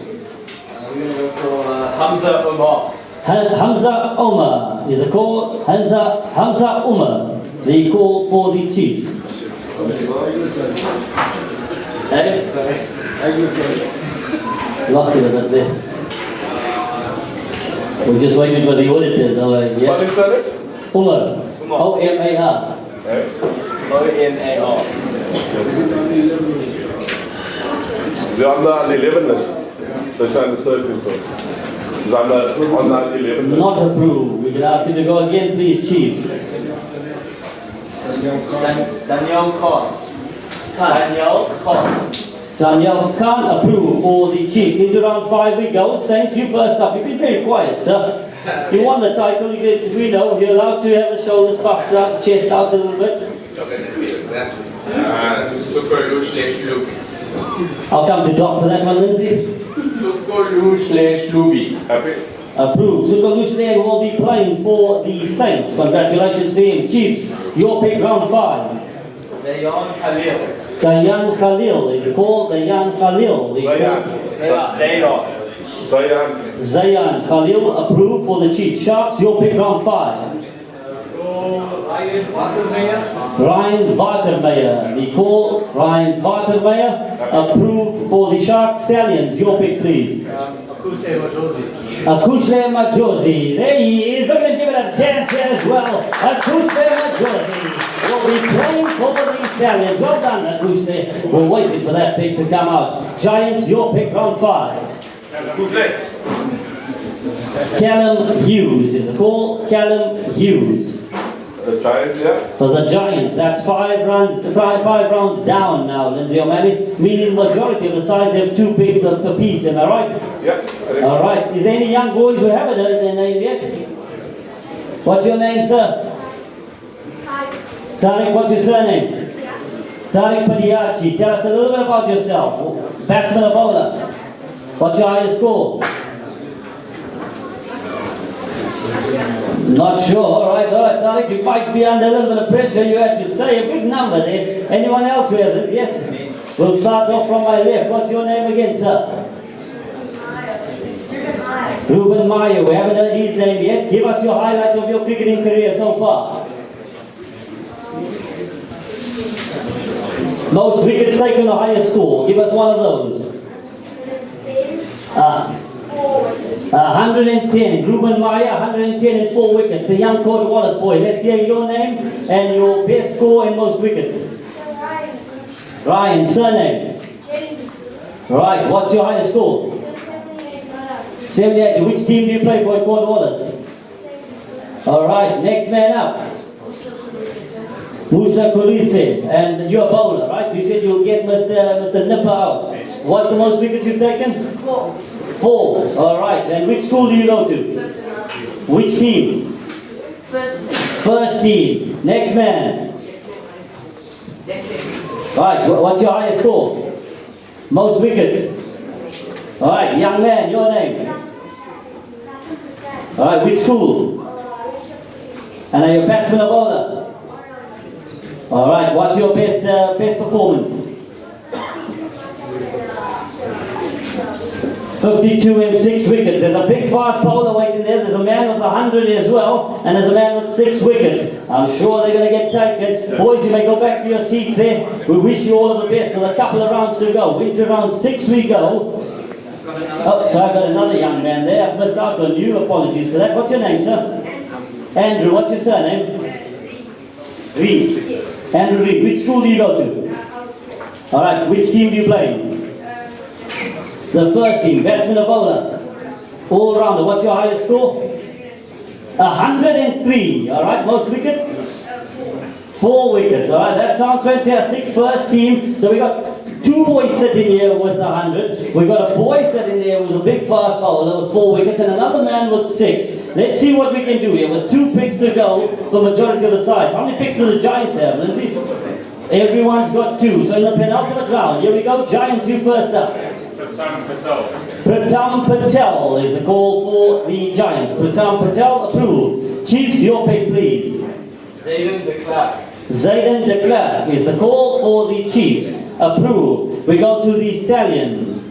going to go for Hamza Omar. Hamza Omar is a call. Hamza Omar, the call for the Chiefs. Lost it up there. We're just waiting for the auditors. Yeah. What is that? Umar. O-M-A-R. O-M-A-R. They're on the 11 list. They're trying the 13th first. They're on the 11th list. Not approved. We can ask you to go again, please, Chiefs. Daniel Khan. Daniel Khan. Daniel Khan, approved for the Chiefs. Into round five we go. Saints, you first up. You've been very quiet, sir. You won the title. We know you're allowed to have the shoulders puffed up, chest out a little bit. I'll come to Doc for that one, Lindsay. Happy? Approved. Sukalushne will be playing for the Saints. Congratulations to him. Chiefs, your pick, round five. Zayan Khalil. Dayan Khalil is called. Dayan Khalil. Zayan Khalil, approved for the Chiefs. Sharks, your pick, round five. Ryan Watermeyer, the call. Ryan Watermeyer, approved for the Sharks. Stallions, your pick, please. Akushle Majosi. There he is. We're going to give it a dance here as well. Akushle Majosi will be playing for the Stallions. Well done, Akushle. We're waiting for that pick to come out. Giants, your pick, round five. Callum Hughes is the call. Callum Hughes. The Giants, yeah. For the Giants, that's five rounds down now, Lindsay O'Malley, meaning majority of the sides have 2 picks per piece, am I right? Yeah. All right, is there any young boys who haven't heard their name yet? What's your name, sir? Tariq, what's your surname? Tariq Padiachi. Tell us a little bit about yourself. Batsman or bowler? What's your highest score? Not sure. All right, Tariq, you might be under a little bit of pressure. You have to say a big number there. Anyone else who has it? Yes. We'll start off from my left. What's your name again, sir? Ruben Maya. We haven't heard his name yet. Give us your highlight of your cricketing career so far. Most wickets taken or highest score. Give us one of those. 110. Ruben Maya, 110 and 4 wickets. The young Court Wallace boy. Let's hear your name and your best score in most wickets. Ryan, surname? Right, what's your highest score? 78. Which team do you play for at Court Wallace? Alright, next man up. Musa Kulise, and you're a bowler, right? You said you'll get Mr. Nipper out. What's the most wickets you've taken? 4. Alright, and which school do you go to? Which team? First team. Next man. Right, what's your highest score? Most wickets. Alright, young man, your name? Alright, which school? And are you a batsman or bowler? Alright, what's your best performance? 52 and 6 wickets. There's a big fast bowler waiting there. There's a man with 100 as well, and there's a man with 6 wickets. I'm sure they're going to get taken. Boys, you may go back to your seats there. We wish you all of the best with a couple of rounds to go. Into round 6 we go. Oh, so I've got another young man there. I've missed out on you. Apologies for that. What's your name, sir? Andrew. What's your surname? Reed. Andrew Reed. Which school do you go to? Alright, which team do you play? The first team. Batsman or bowler? All rounder. What's your highest score? 103. Alright, most wickets? 4 wickets. Alright, that sounds fantastic. First team. So we got 2 boys sitting here with 100. We've got a boy sitting there who's a big fast bowler with 4 wickets and another man with 6. Let's see what we can do here with 2 picks to go for majority of the sides. How many picks do the Giants have, Lindsay? Everyone's got 2. So in the penultimate round, here we go. Giants, you first up. Pratam Patel is the call for the Giants. Pratam Patel approved. Chiefs, your pick, please. Zayden de Klerk. Zayden de Klerk is the call for the Chiefs. Approved. We go to the Stallions.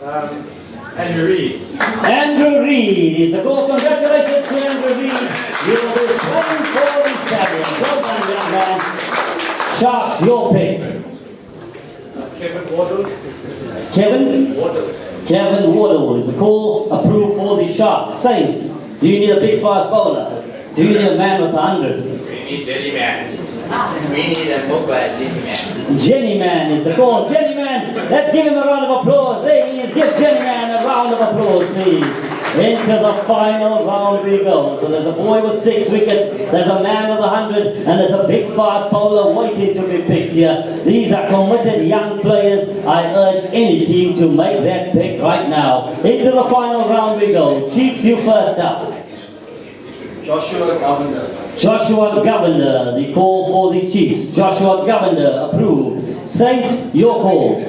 Andrew Reed. Andrew Reed is the call. Congratulations to Andrew Reed. You will be playing for the Stallions. Well done, young man. Sharks, your pick. Kevin Waddle. Kevin? Kevin Waddle is the call. Approved for the Sharks. Saints, do you need a big fast bowler? Do you need a man with 100? We need Jenny Man. We need a book by Jenny Man. Jenny Man is the call. Jenny Man, let's give him a round of applause. There he is. Give Jenny Man a round of applause, please. Into the final round we go. So there's a boy with 6 wickets, there's a man with 100, and there's a big fast bowler waiting to be picked here. These are committed young players. I urge any team to make that pick right now. Into the final round we go. Chiefs, you first up. Joshua Governor. Joshua Governor, the call for the Chiefs. Joshua Governor, approved. Saints, your call.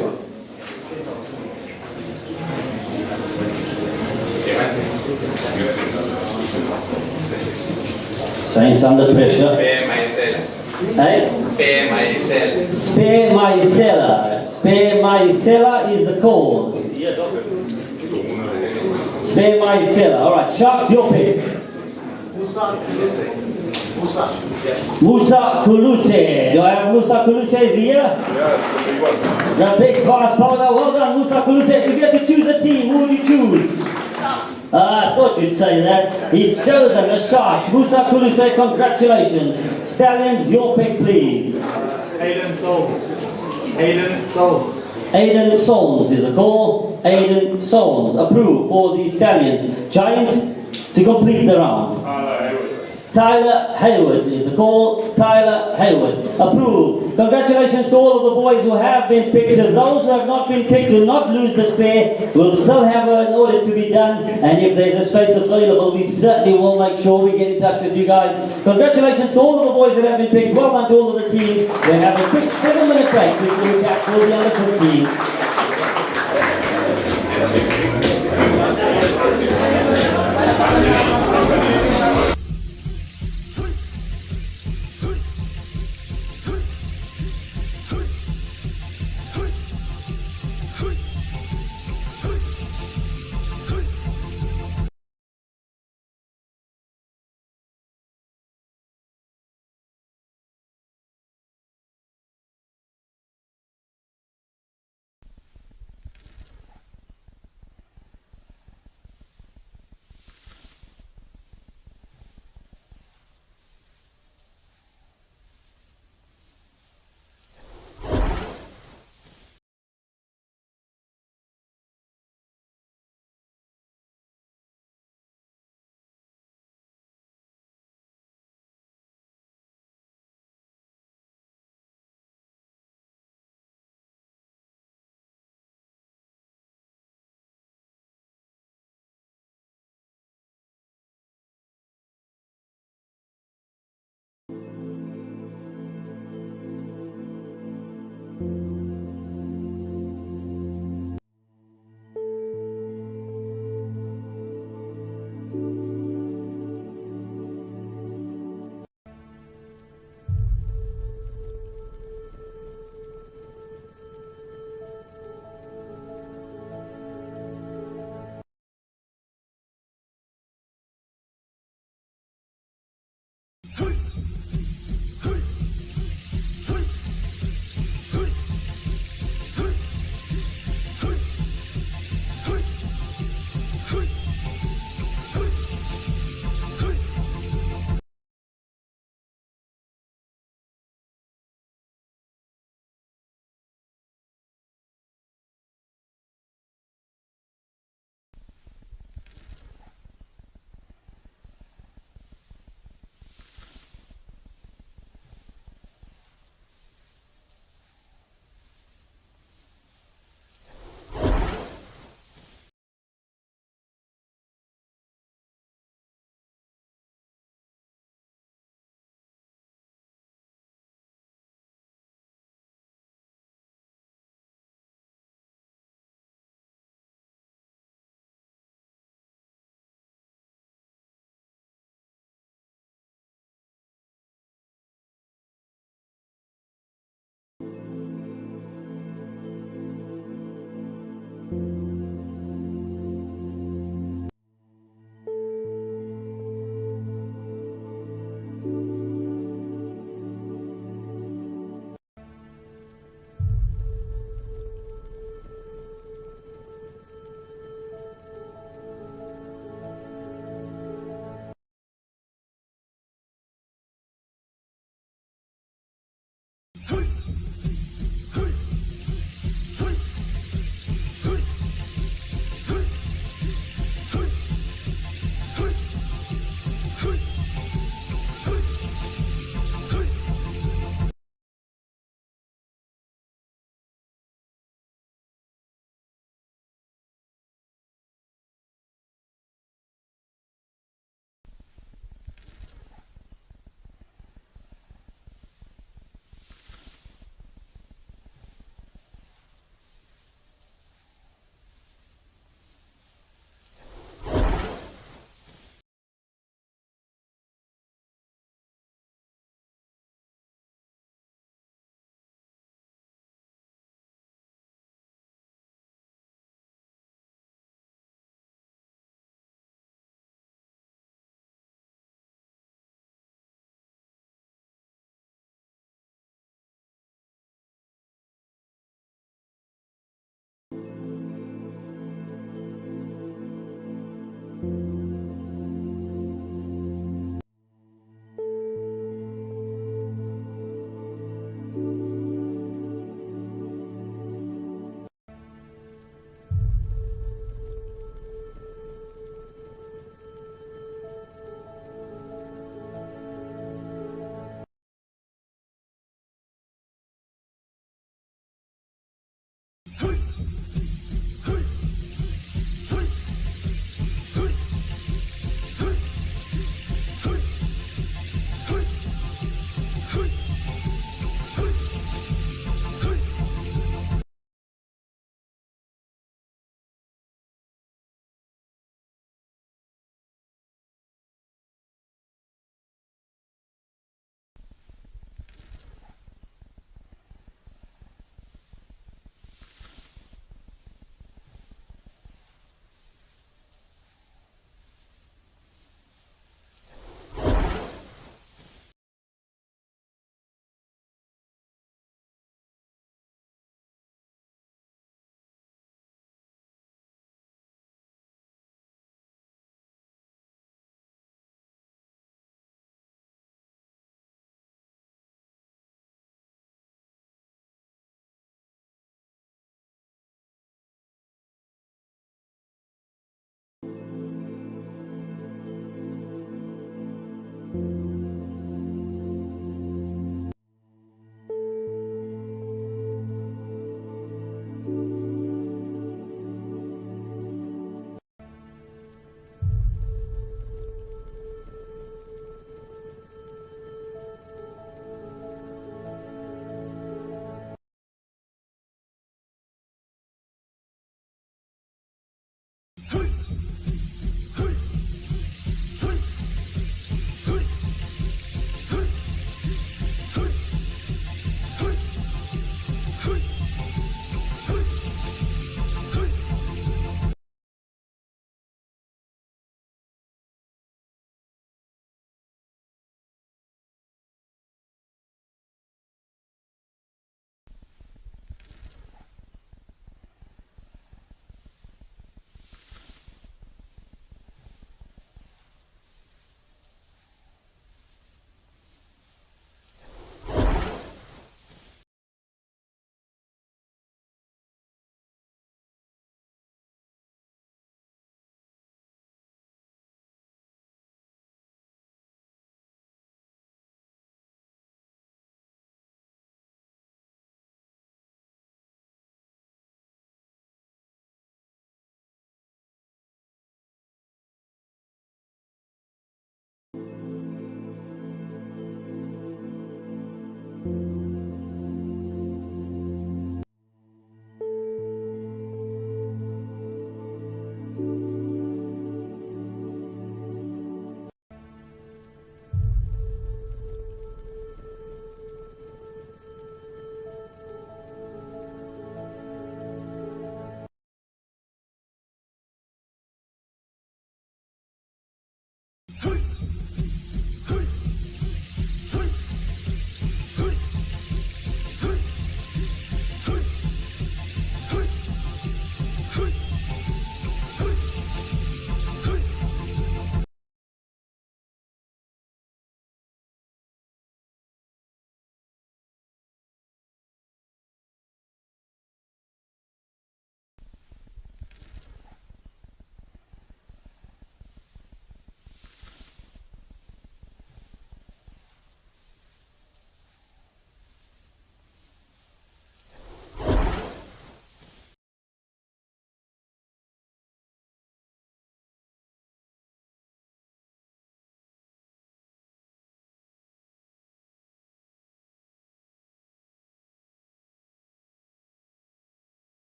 Saints under pressure. Spare myself. Hey? Spare myself. Spare my cellar. Spare my cellar is the call. Spare my cellar. Alright, Sharks, your pick. Musa Kuluse. Do I have Musa Kuluse here? Yeah, the big one. The big fast bowler. Well done, Musa Kuluse. If you had to choose a team, who would you choose? I thought you'd say that. He's chosen the Sharks. Musa Kuluse, congratulations. Stallions, your pick, please. Hayden Souls. Hayden Souls. Aiden Solms is the call. Aiden Solms, approved for the Stallions. Giants to complete the round. Tyler Hayward is the call. Tyler Hayward, approved. Congratulations to all of the boys who have been picked. Those who have not been picked will not lose the spare. We'll still have an audit to be done, and if there's a space available, we certainly will make sure we get in touch with you guys. Congratulations to all of the boys that have been picked. Well done to all of the team. We have a quick 7-minute break before we tackle the under 15.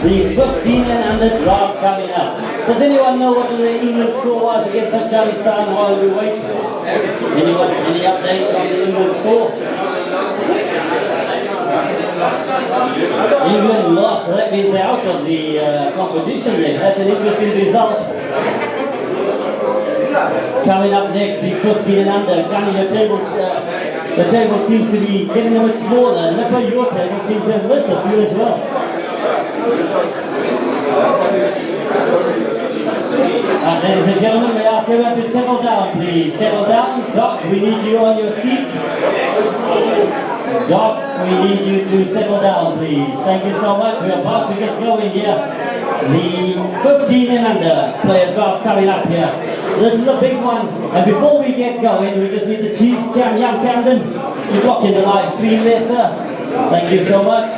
The 15 and under draft coming up. Does anyone know what the England score was against Afghanistan while we wait? Anyone, any updates on the England score? England lost, so that means they're out of the competition then. That's an interesting result. Coming up next, the 15 and under. The table seems to be getting a bit smaller. Nipper, your table seems to have missed a few as well. Ladies and gentlemen, we ask everyone to settle down, please. Settle down. Doc, we need you on your seat. Doc, we need you to settle down, please. Thank you so much. We're about to get going here. The 15 and under player draft coming up here. This is a big one. And before we get going, we just need the Chiefs, young Camden, to block in the live stream there, sir. Thank you so much.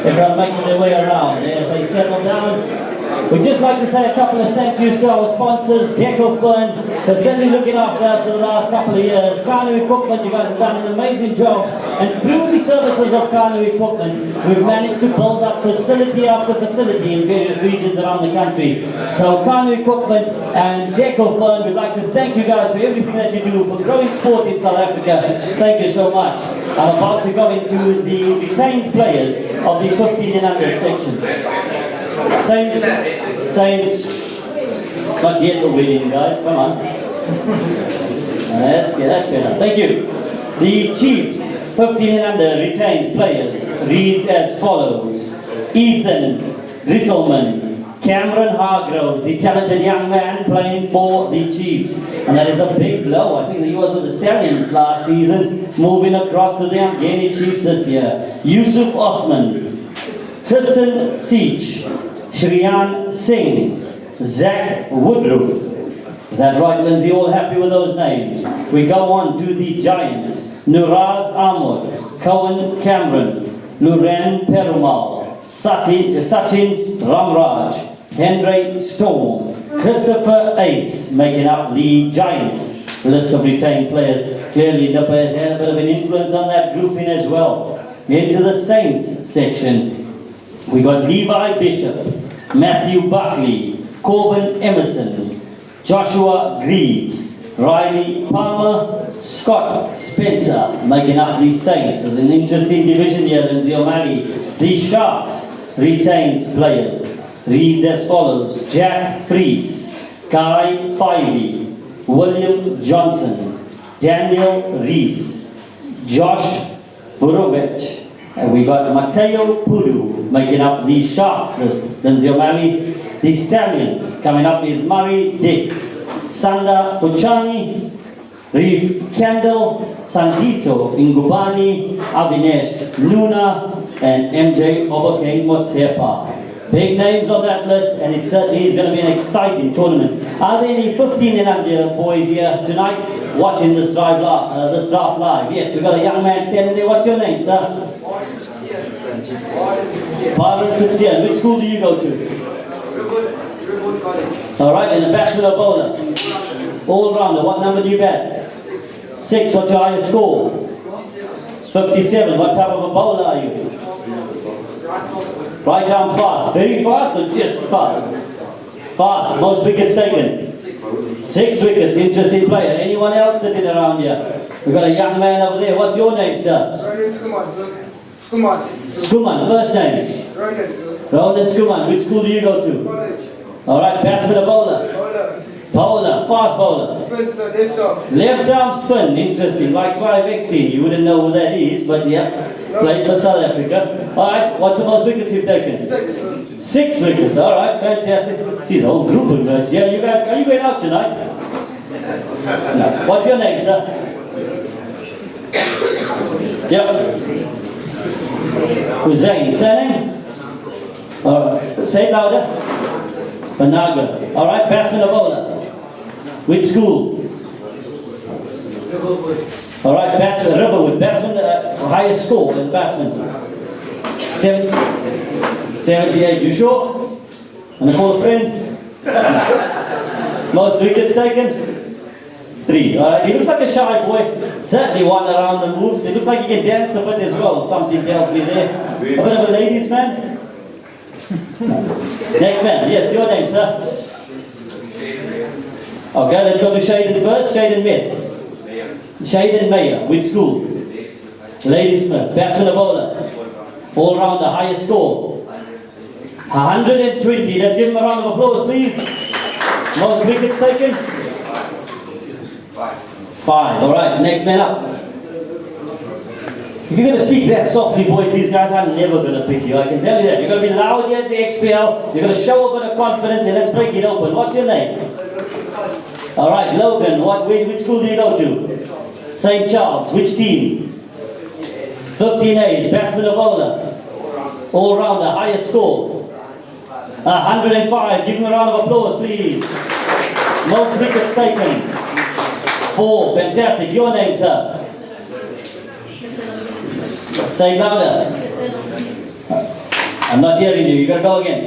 Everyone making their way around as they settle down. We'd just like to say a couple of thank yous to our sponsors, Deco Fern, for certainly looking after us for the last couple of years. Kanu Equipment, you guys have done an amazing job. And through the services of Kanu Equipment, we've managed to build up facility after facility in various regions around the country. So Kanu Equipment and Deco Fern, we'd like to thank you guys for everything that you do for growing sport in South Africa. Thank you so much. I'm about to go into the retained players of the 15 and under section. Saints, not yet the winning, guys, come on. That's better. Thank you. The Chiefs, 15 and under retained players, reads as follows. Ethan Risselman, Cameron Hargroves, the talented young man playing for the Chiefs. And that is a big blow. I think he was with the Stallions last season, moving across to the Angeni Chiefs this year. Yusuf Osman, Tristan Siege, Shriyan Singh, Zach Woodruff. Is that right, Lindsay? All happy with those names? We go on to the Giants. Nuraz Ahmad, Cohen Cameron, Luren Perumal, Sachin Ramraj, Henry Storm, Christopher Ace, making up the Giants list of retained players. Clearly, Nipper has had a bit of an influence on that grouping as well. Into the Saints section, we got Levi Bishop, Matthew Buckley, Corbin Emerson, Joshua Greaves, Riley Palmer, Scott Spencer, making up the Saints. There's an interesting division here in the O'Malley. The Sharks, retained players, reads as follows. Jack Fries, Guy Fivey, William Johnson, Daniel Rees, Josh Vurovic, And we got Mateo Pudu making up the Sharks list. Lindsay O'Malley. The Stallions coming up is Murray Dix, Sanda Puchani, Reef Kendall, Santiso Ingubani, Avinesh Luna, and MJ Obokane Motsepa. Big names on that list, and it certainly is going to be an exciting tournament. Are there any 15 and under boys here tonight watching this draft live? Yes, we've got a young man standing there. What's your name, sir? Parvin Kutsian. Which school do you go to? All right, and the batsman or bowler? All rounder. What number do you bat? 6. What's your highest score? 57. What type of a bowler are you? Right arm fast. Very fast or just fast? Fast. Most wickets taken? 6 wickets. Interesting player. Anyone else sitting around here? We've got a young man over there. What's your name, sir? Skuman. First name? Ronan Skuman. Which school do you go to? College. All right. Batsman or bowler? Bowler. Fast bowler. Spin, sir, left arm. Left arm spin, interesting, like Clive Exton. You wouldn't know who that is, but yeah, played for South Africa. Alright, what's the most wickets you've taken? 6, sir. 6 wickets, alright, fantastic. Geez, a whole group of birds. Yeah, you guys, are you going out tonight? No. What's your name, sir? Yep. Hussein, surname? Alright, say it louder. Banaga. Alright, batsman or bowler? Which school? Alright, batsman, Riverwood. Batsman, highest score as a batsman? 78. You sure? And I call a friend? Most wickets taken? 3. Alright, he looks like a shy boy. Certainly one around the moves. It looks like he can dance a bit as well. Something tells me there. A bit of a ladies' man? Next man. Yes, your name, sir? Okay, let's go to Shaden first. Shaden Mayer. Shaden Mayer. Which school? Ladysmith. Batsman or bowler? All round the highest score. 120. Let's give him a round of applause, please. Most wickets taken? 5. All right, next man up. If you're going to speak that softly, boys, these guys are never going to pick you. I can tell you that. You're going to be loud here at the XPL. You're going to show a bit of confidence, and let's break it open. What's your name? All right, Logan. Which school do you go to? St. Charles. Which team? 15 A's. Batsman or bowler? All rounder. Highest score? 105. Give him a round of applause, please. Most wickets taken? 4. Fantastic. Your name, sir? Say it louder. I'm not hearing you. You got to go again.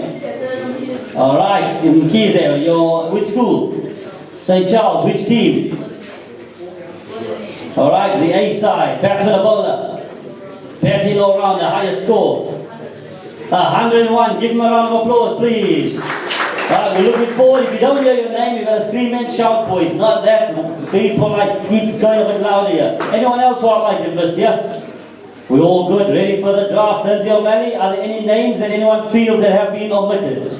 All right. Mkize, which school? St. Charles. Which team? All right. The A side. Batsman or bowler? Batting all round. The highest score? 101. Give him a round of applause, please. All right. We're looking forward. If you don't hear your name, you've got to scream and shout, boys. Not that. Very polite. Keep going a bit louder here. Anyone else who I'd like to list here? We're all good, ready for the draft. Lindsay O'Malley, are there any names that anyone feels that have been omitted?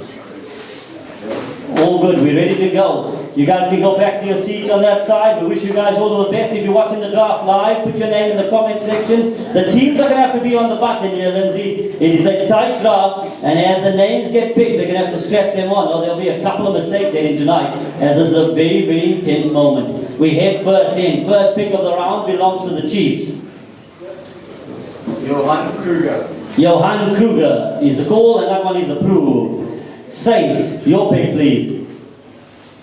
All good, we're ready to go. You guys can go back to your seats on that side. We wish you guys all the best. If you're watching the draft live, put your name in the comment section. The teams are going to have to be on the button here, Lindsay. It is a tight draft, and as the names get picked, they're going to have to scratch them on, or there'll be a couple of mistakes heading tonight, as this is a very, very intense moment. We head first in. First pick of the round belongs to the Chiefs. Johan Kruger. Johan Kruger is the call, and that one is approved. Saints, your pick, please.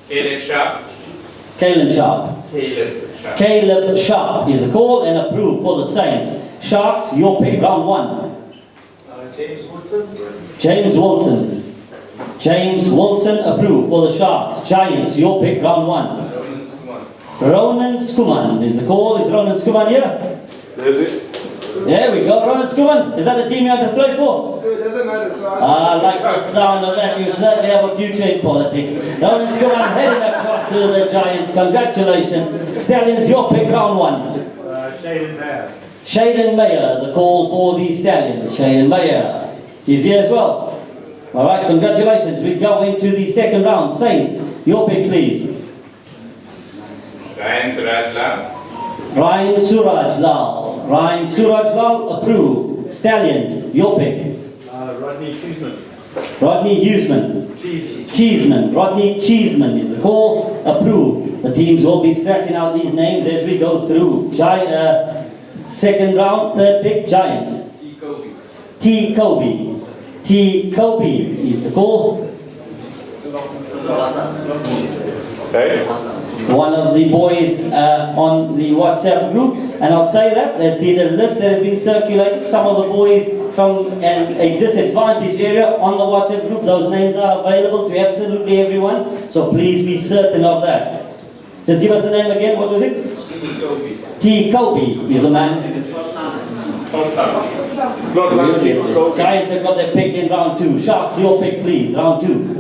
Caleb Sharp. Caleb Sharp. Caleb Sharp is the call and approved for the Saints. Sharks, your pick, round 1. James Wilson. James Wilson. James Wilson approved for the Sharks. Giants, your pick, round 1. Ronan Skuman is the call. Is Ronan Skuman here? There we go, Ronan Skuman. Is that the team you have to play for? So it doesn't matter. So I like the sound of that. You certainly have a future in politics. Ronan Skuman heading across to the Giants. Congratulations. Stallions, your pick, round 1. Shaden Mayer. Shaden Mayer, the call for the Stallions. Shaden Mayer. He's here as well. All right, congratulations. We go into the second round. Saints, your pick, please. Ryan Suraj Lal. Ryan Suraj Lal. Ryan Suraj Lal approved. Stallions, your pick. Rodney Cheeseman. Rodney Huseman. Cheeseman. Rodney Cheeseman is the call. Approved. The teams will be scratching out these names as we go through. Second round, third pick, Giants. T. Kobe. T. Kobe is the call. Okay. One of the boys on the WhatsApp group, and I'll say that there's been a list that has been circulated. Some of the boys from a disadvantaged area on the WhatsApp group, those names are available to absolutely everyone, so please be certain of that. Just give us the name again, what was it? T. Kobe is the man. Not like Kobe. Giants have got their pick in round 2. Sharks, your pick please, round 2.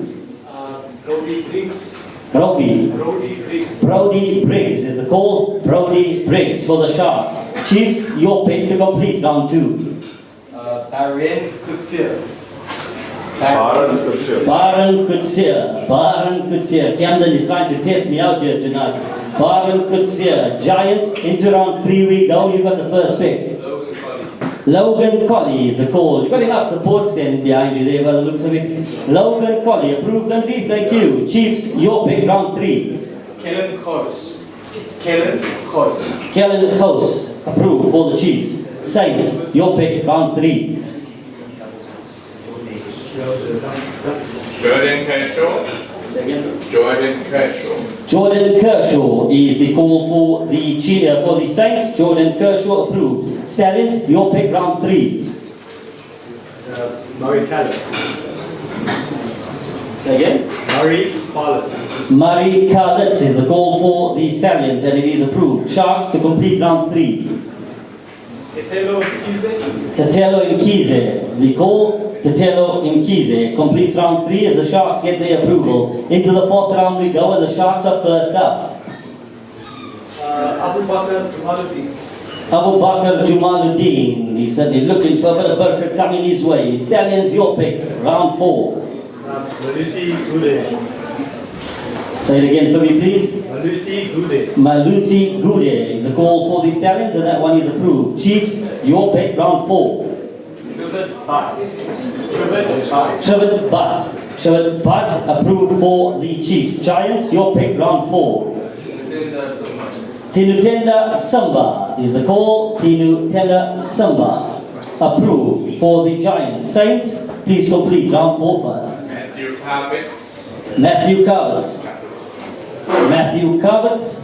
Brody Briggs is the call. Brody Briggs for the Sharks. Chiefs, your pick to complete round 2. Baron Kutsia. Baron Kutsia. Camden is trying to test me out here tonight. Baron Kutsia. Giants, into round 3 we go. You got the first pick. Logan Colley is the call. You've got enough support standing behind you there by the looks of it. Logan Colley, approved, Lindsay, thank you. Chiefs, your pick, round 3. Kellen Kos, approved for the Chiefs. Saints, your pick, round 3. Jordan Kershaw is the call for the Saints. Jordan Kershaw, approved. Stallions, your pick, round 3. Murray Callis. Say again? Murray Carlitz is the call for the Stallions, and it is approved. Sharks to complete round 3. Tetelo Nkize, the call. Tetelo Nkize completes round 3 as the Sharks get their approval. Into the 4th round we go, and the Sharks are first up. Abu Bakr Jumaluddin, he's certainly looking for a bit of berkah coming his way. Stallions, your pick, round 4. Malusi Gude. Say it again for me, please. Malusi Gude is the call for the Stallions, and that one is approved. Chiefs, your pick, round 4. Trevor Butt, approved for the Chiefs. Giants, your pick, round 4. Tinutenda Samba is the call. Tinutenda Samba, approved for the Giants. Saints, please complete round 4 first. Matthew Kavitz,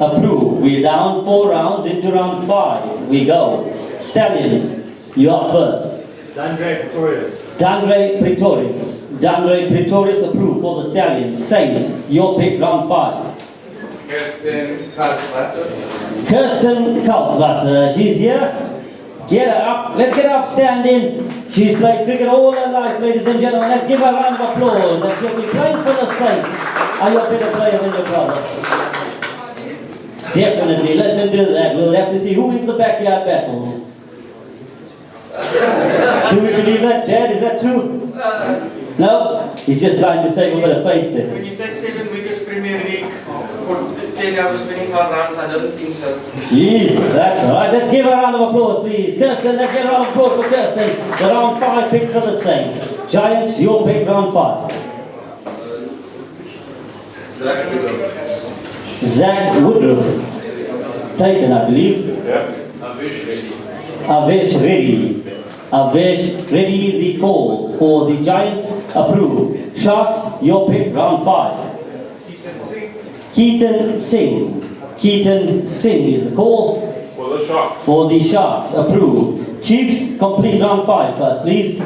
approved. We're down 4 rounds into round 5. We go. Stallions, you are first. Dandre Pretorius, approved for the Stallions. Saints, your pick, round 5. Kirsten Kaltwasser, she's here. Get her up, let's get her up standing. She's played cricket all her life, ladies and gentlemen. Let's give her a round of applause. And she'll be playing for the Saints. Are you a better player than your brother? Definitely, listen to that. We'll have to see who wins the backyard battles. Do we believe that, Dad? Is that true? No? He's just trying to say we're going to face it. When you take 7 wickets Premier League, for 10 hours winning 5 rounds, I don't think so. Jeez, that's all right. Let's give a round of applause, please. Kirsten, let's get a round of applause for Kirsten. The round 5 pick for the Saints. Giants, your pick, round 5. Zach Woodruff. Taken, I believe. Yeah. Avesh Reddy, the call for the Giants, approved. Sharks, your pick, round 5. Keaton Singh is the call for the Sharks, approved. Chiefs, complete round 5 first, please.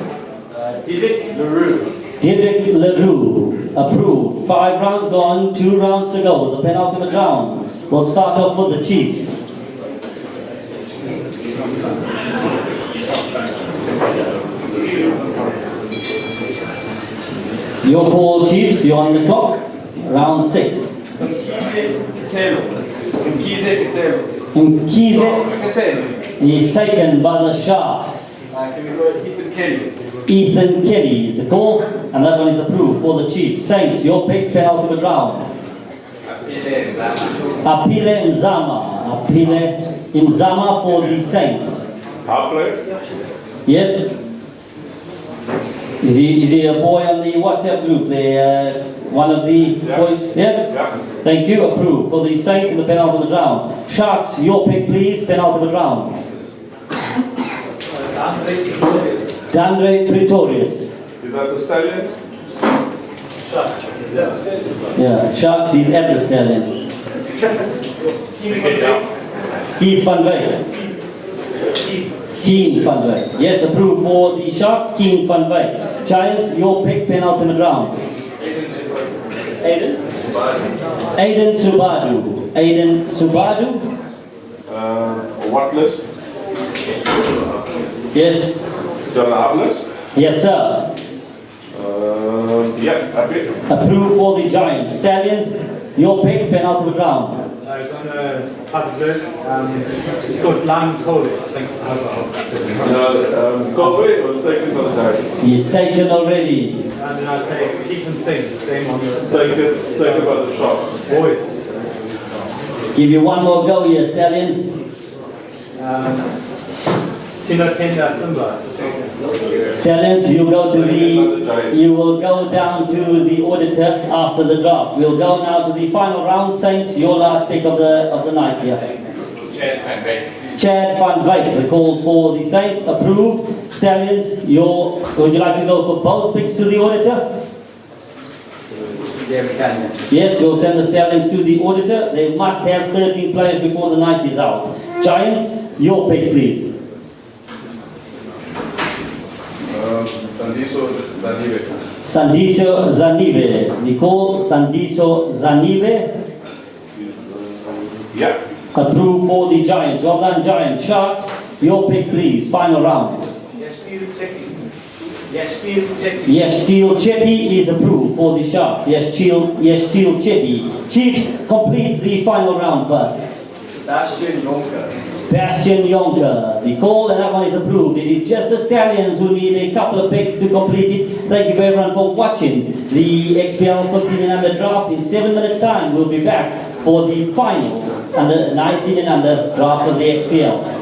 Dedrick LaRue, approved. 5 rounds gone, 2 rounds to go. The penultimate round. We'll start off with the Chiefs. Your call, Chiefs, you're on the clock. Round 6. Mkize, he's taken by the Sharks. Ethan Kelly is the call, and that one is approved for the Chiefs. Saints, your pick, penultimate round. Apile Mzama for the Saints. Half play? Yes? Is he a boy on the WhatsApp group? One of the boys? Yes? Yeah. Thank you. Approved. For the Saints in the penultimate round. Sharks, your pick please. Penultimate round. Dandre Pretorius. Is that the Stallions? Yeah, Sharks, he's at the Stallions. Keith Van Wyk. Keen Van Wyk. Yes, approved for the Sharks, Keen Van Wyk. Giants, your pick, penultimate round. Aiden Subadu. Aiden Subadu. What list? Yes. Is that an up list? Yes, sir. Yeah, happy. Approved for the Giants. Stallions, your pick, penultimate round. It's on the pub's list. It's called Lamb Coley, I think. Kobe was taken for the Giants. He's taken already. And then I'll take Keaton Singh, same on the Taken by the Sharks. boys. Give you one more go here, Stallions. Tina Tenda Simba. Stallions, you will go down to the auditor after the draft. We'll go now to the final round. Saints, your last pick of the night here. Chad Van Wyk, the call for the Saints, approved. Stallions, would you like to go for both picks to the auditor? Yes, we'll send the Stallions to the auditor. They must have 13 players before the night is out. Giants, your pick please. Sandiso Zanive. Nicole Sandiso Zanive. Yeah. Approved for the Giants. Well done, Giants. Sharks, your pick please. Final round. Yes, Steel Chetty is approved for the Sharks. Yes, Steel Chetty. Chiefs, complete the final round first. Bastian Jonker. The call and that one is approved. It is just the Stallions who need a couple of picks to complete it. Thank you everyone for watching the XPL 15 and under draft. In 7 minutes time we'll be back for the final under 19 and under draft of the XPL.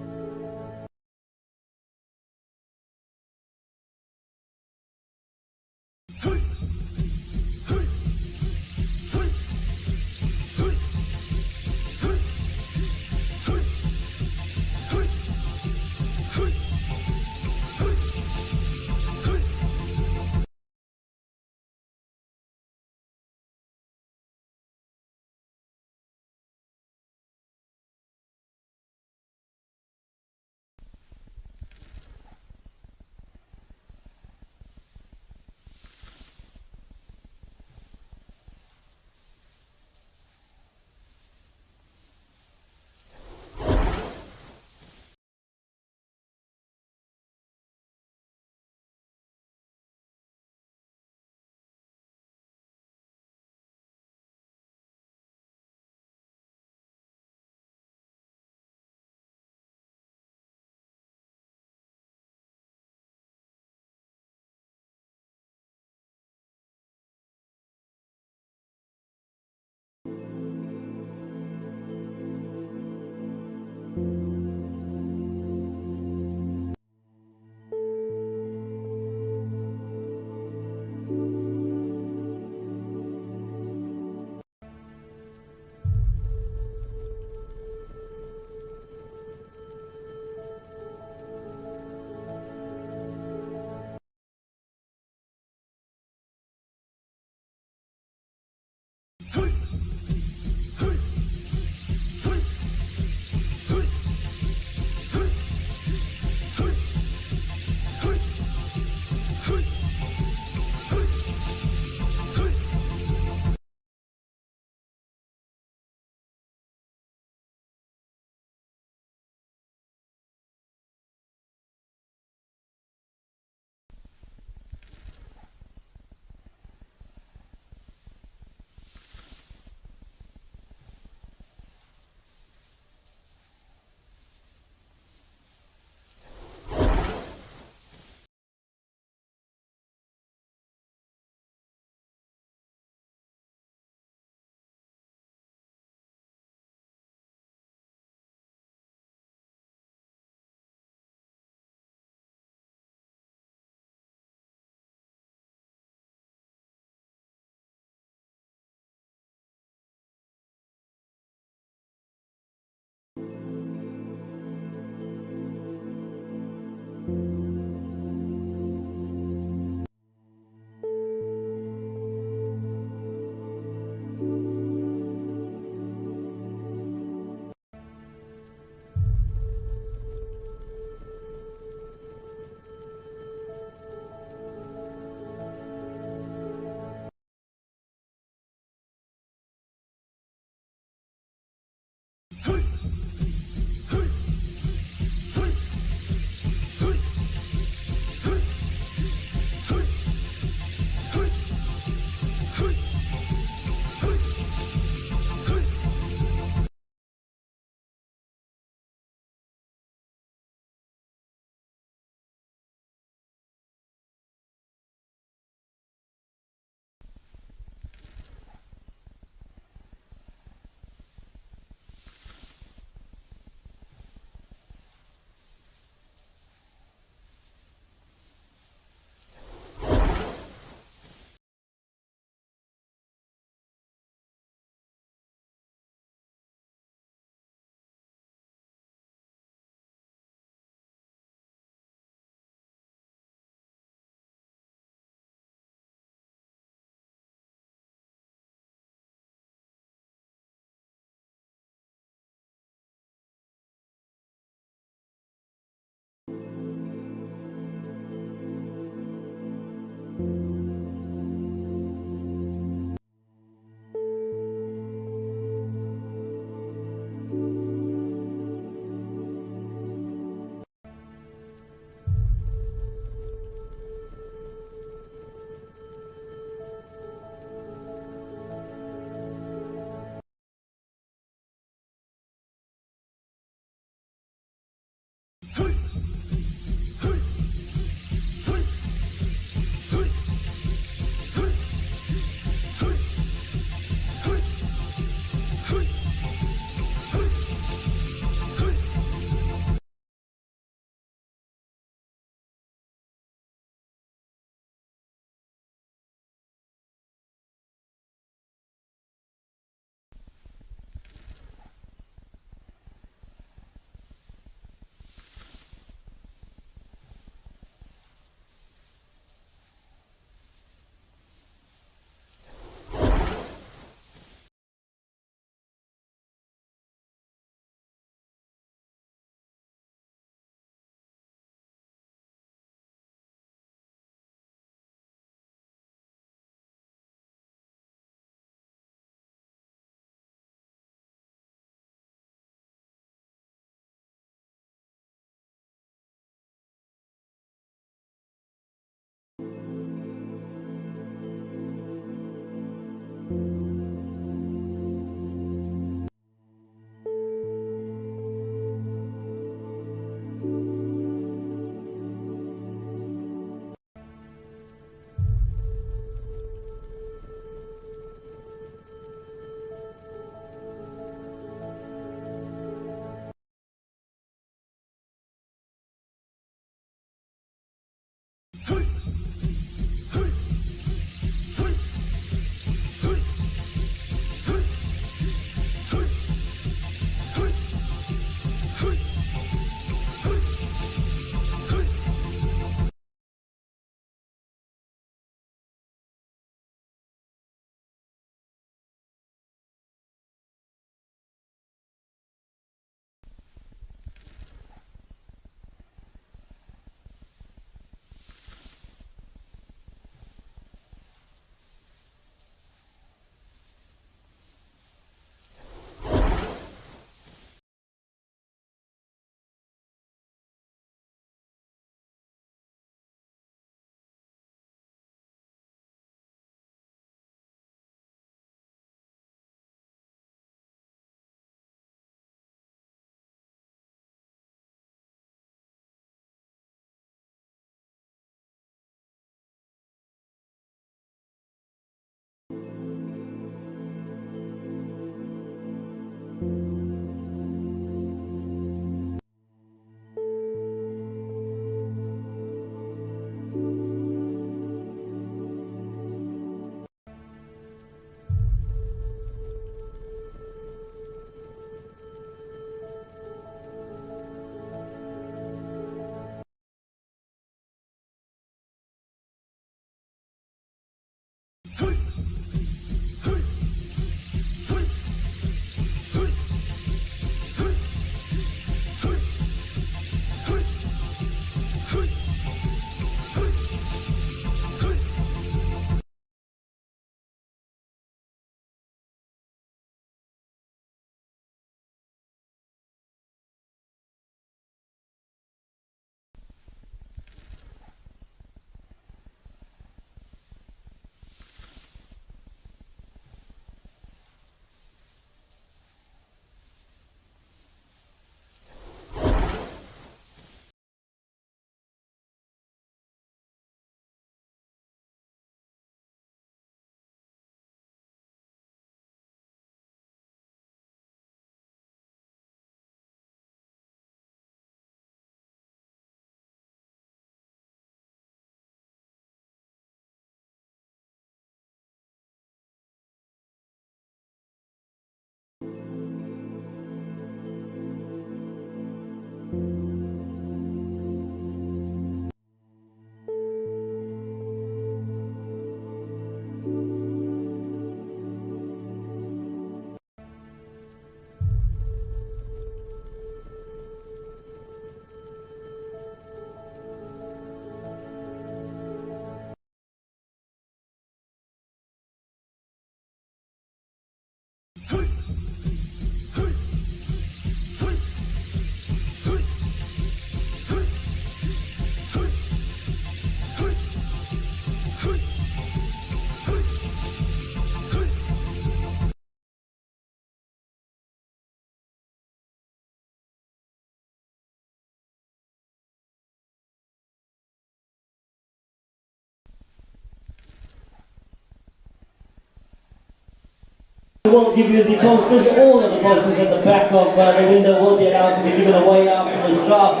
We won't give you the posters. All of the posters at the back of the window will be allowed to be given away after this draft.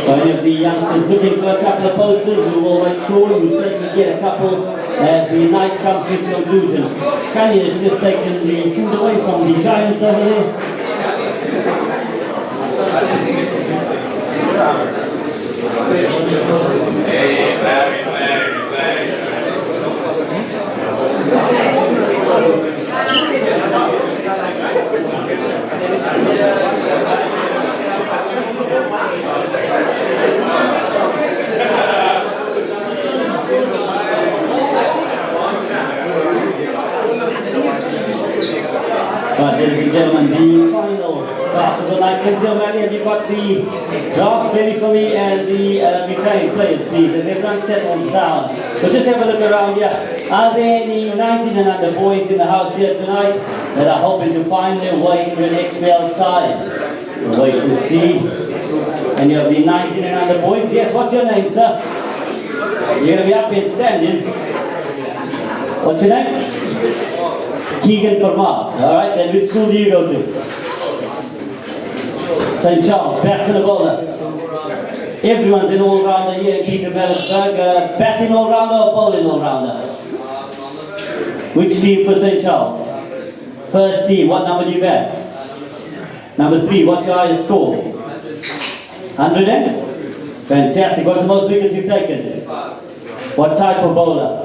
So any of the youngsters looking for a couple of posters, we will make sure you certainly get a couple as the night comes to its conclusion. Kanye has just taken the food away from the giants over there. Right, ladies and gentlemen, the final draft of the night. Kenzie O'Malley, have you got the draft ready for me and the retained players, please, as everyone settles down. But just have a look around here. Are there any 19 and under boys in the house here tonight that are hoping to find their way to an XPL side? We'll wait to see. Any of the 19 and under boys? Yes, what's your name, sir? You're going to be up and standing. What's your name? Keegan Vermaat. Alright, then which school do you go to? St. Charles, batsman or bowler? Everyone's an all-rounder here in Pietermaritzburg. Batting all-rounder or bowling all-rounder? Which team for St. Charles? First team, what number do you bat? Number 3, what's your highest score? 100 and? Fantastic, what's the most wickets you've taken? What type of bowler?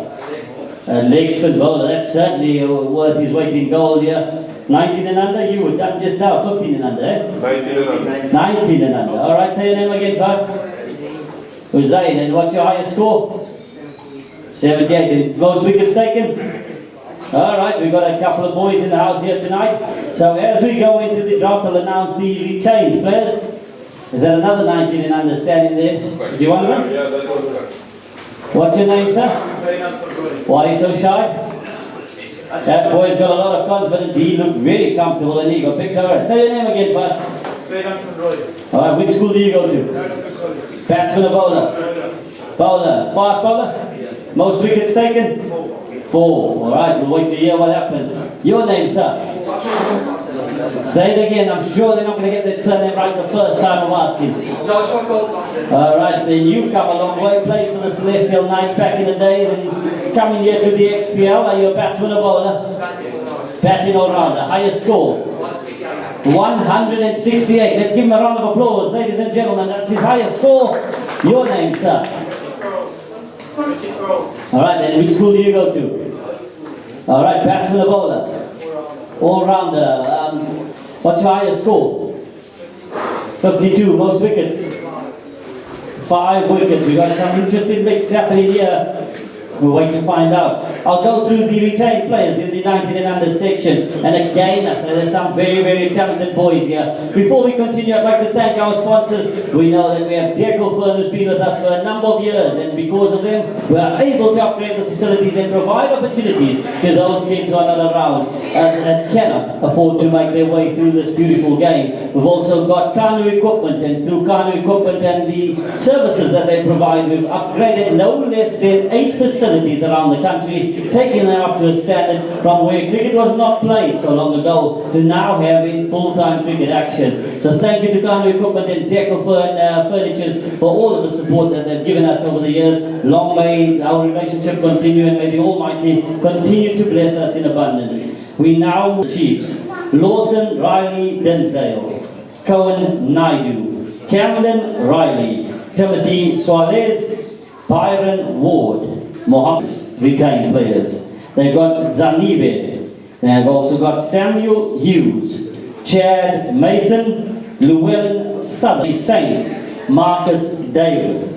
Leg spin bowler, that's certainly worth his weight in gold here. 19 and under, you were done just now, 15 and under, eh? 19 and under. 19 and under. Alright, say your name again first. Hussein, and what's your highest score? 78. And most wickets taken? Alright, we've got a couple of boys in the house here tonight. So as we go into the draft, I'll announce the retained players. Is that another 19 and under standing there? Is he one of them? Yeah, that was right. What's your name, sir? Why are you so shy? That boy's got a lot of confidence. He looked very comfortable and he got picked alright. Say your name again first. Alright, which school do you go to? Batsman or bowler? Bowler. Fast bowler? Most wickets taken? 4. Alright, we'll wait to hear what happens. Your name, sir? Say it again. I'm sure they're not going to get that surname right the first time I'm asking. Alright, then you come a long way, played for the Celestial Knights back in the day, and coming here to the XPL. Are you a batsman or bowler? Batting all-rounder. Highest score? 168. Let's give him a round of applause, ladies and gentlemen. That's his highest score. Your name, sir? Alright, then which school do you go to? Alright, batsman or bowler? All-rounder. What's your highest score? 52. Most wickets? 5 wickets. We've got some interesting mix happening here. We'll wait to find out. I'll go through the retained players in the 19 and under section. And again, I say there's some very, very talented boys here. Before we continue, I'd like to thank our sponsors. We know that we have Jekyll Fern who's been with us for a number of years. And because of them, we are able to upgrade the facilities and provide opportunities to those kids who are not around that cannot afford to make their way through this beautiful game. We've also got Kanu equipment. And through Kanu equipment and the services that they provide, we've upgraded no less than 8 facilities around the country, taking them up to a standard from where cricket was not played so long ago to now having full-time cricket action. So thank you to Kanu Equipment and Jekyll Fern Furnitures for all of the support that they've given us over the years. Long may our relationship continue and may the Almighty continue to bless us in abundance. We now Chiefs: Lawson Riley Dinsdale, Cohen Naidu, Camden Riley, Timothy Suarez, Byron Ward. Mohammed's retained players. They've got Zanibe. They've also got Samuel Hughes, Chad Mason, Llewellyn Southern Saints, Marcus David.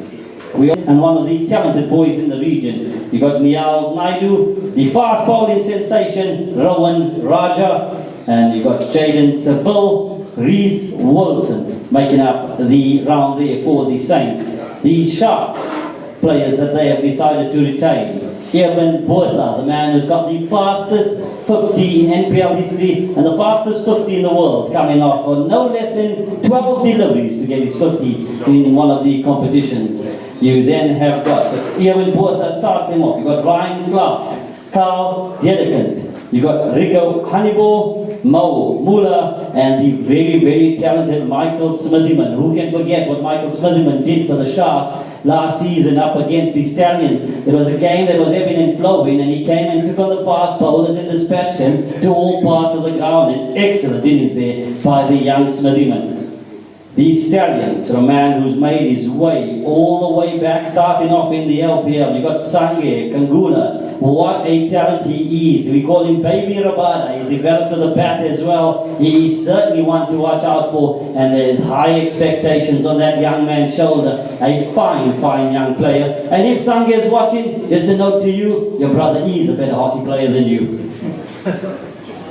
And one of the talented boys in the region, You got Niall Naidu, the fast bowling sensation, Rowan Raja, and you got Jaden Seville, Reese Wilson, making up the round there for the Saints. The Sharks players that they have decided to retain. Evan Botha, the man who's got the fastest 50 in NPL history and the fastest 50 in the world, coming off for no less than 12 deliveries to get his 50 in one of the competitions. You then have got Evan Botha starts them off. You've got Ryan Clark, Carl Dedekant, you've got Rico Honeyball, Mo Mula, and the very, very talented Michael Smithyman. Who can forget what Michael Smithyman did for the Sharks last season up against the Stallions? It was a game that was ebbing and flowing, and he came and took on the fast bowlers and dispatched them to all parts of the ground. An excellent innings there by the young Smithyman. The Stallions, a man who's made his way all the way back, starting off in the LPL. You've got Sange Kangula. What a talent he is. We call him Baby Rabada. He's developed to the bat as well. He is certainly one to watch out for, and there's high expectations on that young man's shoulder. A fine, fine young player. And if Sange is watching, just a note to you, your brother is a better hockey player than you.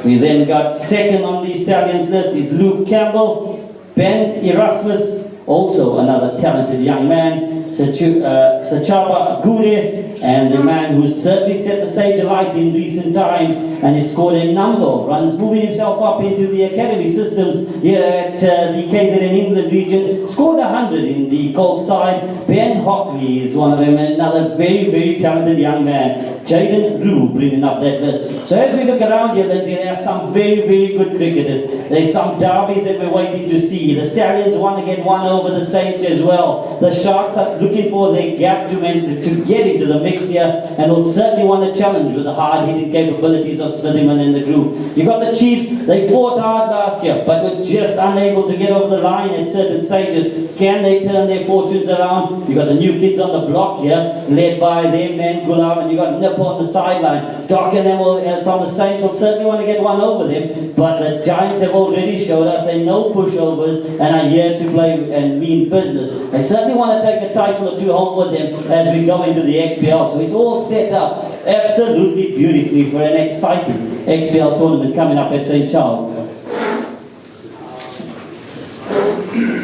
We then got second on the Stallions list is Luke Campbell. Ben Erasmus, also another talented young man, Sachaba Gude, and the man who's certainly set the stage alight in recent times and has scored a number of runs, moving himself up into the academy systems here at the KZN England region, scored 100 in the Colt side. Ben Hockley is one of them, and another very, very talented young man. Jaden Rue bringing up that list. So as we look around here, Lindsay, there are some very, very good cricketers. There's some derbies that we're waiting to see. The Stallions want to get one over the Saints as well. The Sharks are looking for their gap to get into the mix here, and will certainly want to challenge with the hard-hitting capabilities of Smithyman in the group. You've got the Chiefs. They fought hard last year, but were just unable to get over the line at certain stages. Can they turn their fortunes around? You've got the new kids on the block here, led by their man Gulav, and you've got Nip on the sideline. Doc and them from the Saints will certainly want to get one over them, but the Giants have already showed us they know pushovers and are here to play and mean business. They certainly want to take a title or two home with them as we go into the XPL. So it's all set up absolutely beautifully for an exciting XPL tournament coming up at St. Charles.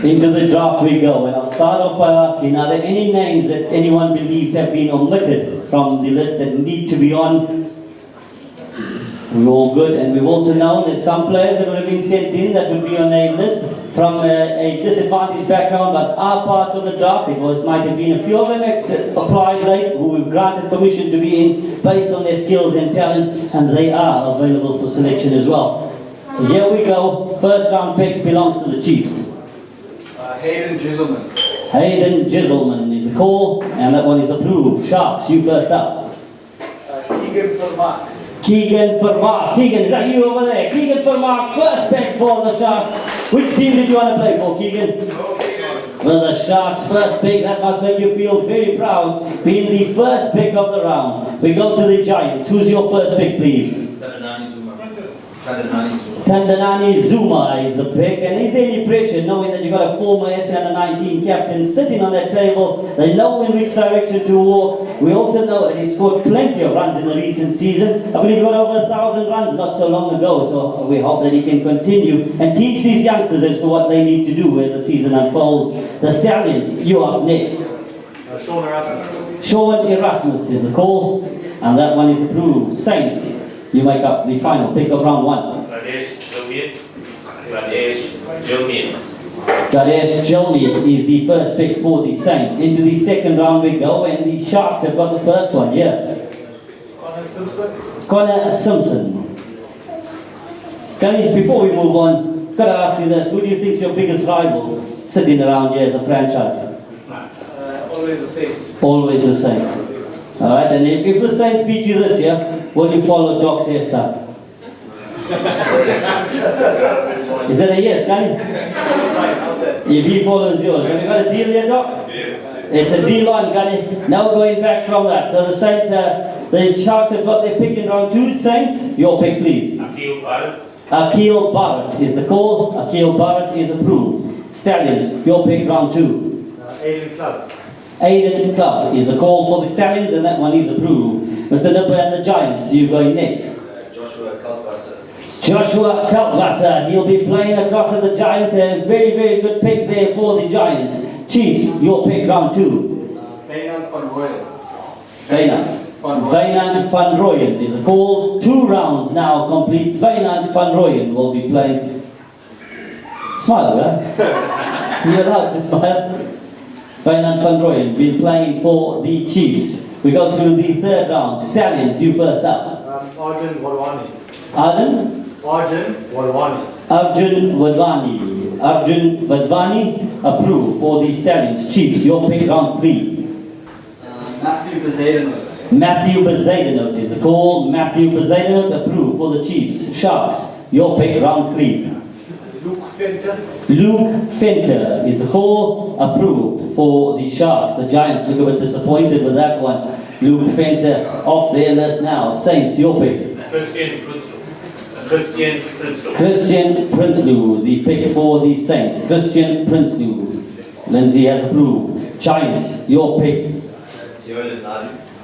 Into the draft we go, and I'll start off by asking, are there any names that anyone believes have been omitted from the list that need to be on? We're all good, and we've also known that some players that would have been sent in that would be on a list from a disadvantaged background, but are part of the draft. It might have been a few of them that applied late, who we've granted permission to be in based on their skills and talent, and they are available for selection as well. So here we go. First round pick belongs to the Chiefs. Hayden Giselman. Hayden Giselman is the call, and that one is approved. Sharks, you first up. Keegan Vermaak. Keegan Vermaak. Keegan, is that you over there? Keegan Vermaak, first pick for the Sharks. Which team did you want to play for, Keegan? Well, the Sharks' first pick. That must make you feel very proud, being the first pick of the round. We go to the Giants. Who's your first pick, please? Tandanani Zuma is the pick, and is there any pressure knowing that you've got a former SN19 captain sitting on that table? They know in which direction to walk. We also know that he scored plenty of runs in the recent season. I believe he got over 1,000 runs not so long ago, so we hope that he can continue and teach these youngsters as to what they need to do as the season unfolds. The Stallions, you are up next. Sean Erasmus. Sean Erasmus is the call, and that one is approved. Saints, you make up the final pick of round one. Ganesh Jalmi is the first pick for the Saints. Into the second round we go, and the Sharks have got the first one here. Connor Simpson. Before we move on, got to ask you this. Who do you think is your biggest rival sitting around here as a franchise? Always the Saints. Always the Saints. Alright, and if the Saints beat you this year, will you follow Doc's hairstyle? Is that a yes, Gunny? If he follows yours, have you got a deal here, Doc? It's a deal on, Gunny. Now going back from that. So the Saints, the Sharks have got their pick in round two. Saints, your pick, please. Akil Barrett is the call. Akil Barrett is approved. Stallions, your pick round two. Aiden Club. Aiden Club is the call for the Stallions, and that one is approved. Mr. Nipper and the Giants, you going next. Joshua Kaltwasser. Joshua Kaltwasser, he'll be playing across at the Giants. A very, very good pick there for the Giants. Chiefs, your pick, round 2. Feyenoord van Rooyen. Wynand van Rooyen is the call. 2 rounds now complete. Wynand van Rooyen will be playing. Smile, huh? You're allowed to smile. Wynand van Rooyen been playing for the Chiefs. We go to the 3rd round. Stallions, you first up. Arjun Wadwani. Arjun? Arjun Wadwani. Arjun Wadwani. Arjun Wadwani approved for the Stallions. Chiefs, your pick, round 3. Matthew Bezadenot. Matthew Bezadenot is the call. Matthew Bezadenot approved for the Chiefs. Sharks, your pick, round 3. Luke Venter. Luke Fenter is the call, approved for the Sharks. The Giants look a bit disappointed with that one. Luke Fenter off their list now. Saints, your pick. Christian Prinsloo. Christian Prinsloo, the pick for the Saints. Christian Prinsloo. Lindsay has approved. Giants, your pick.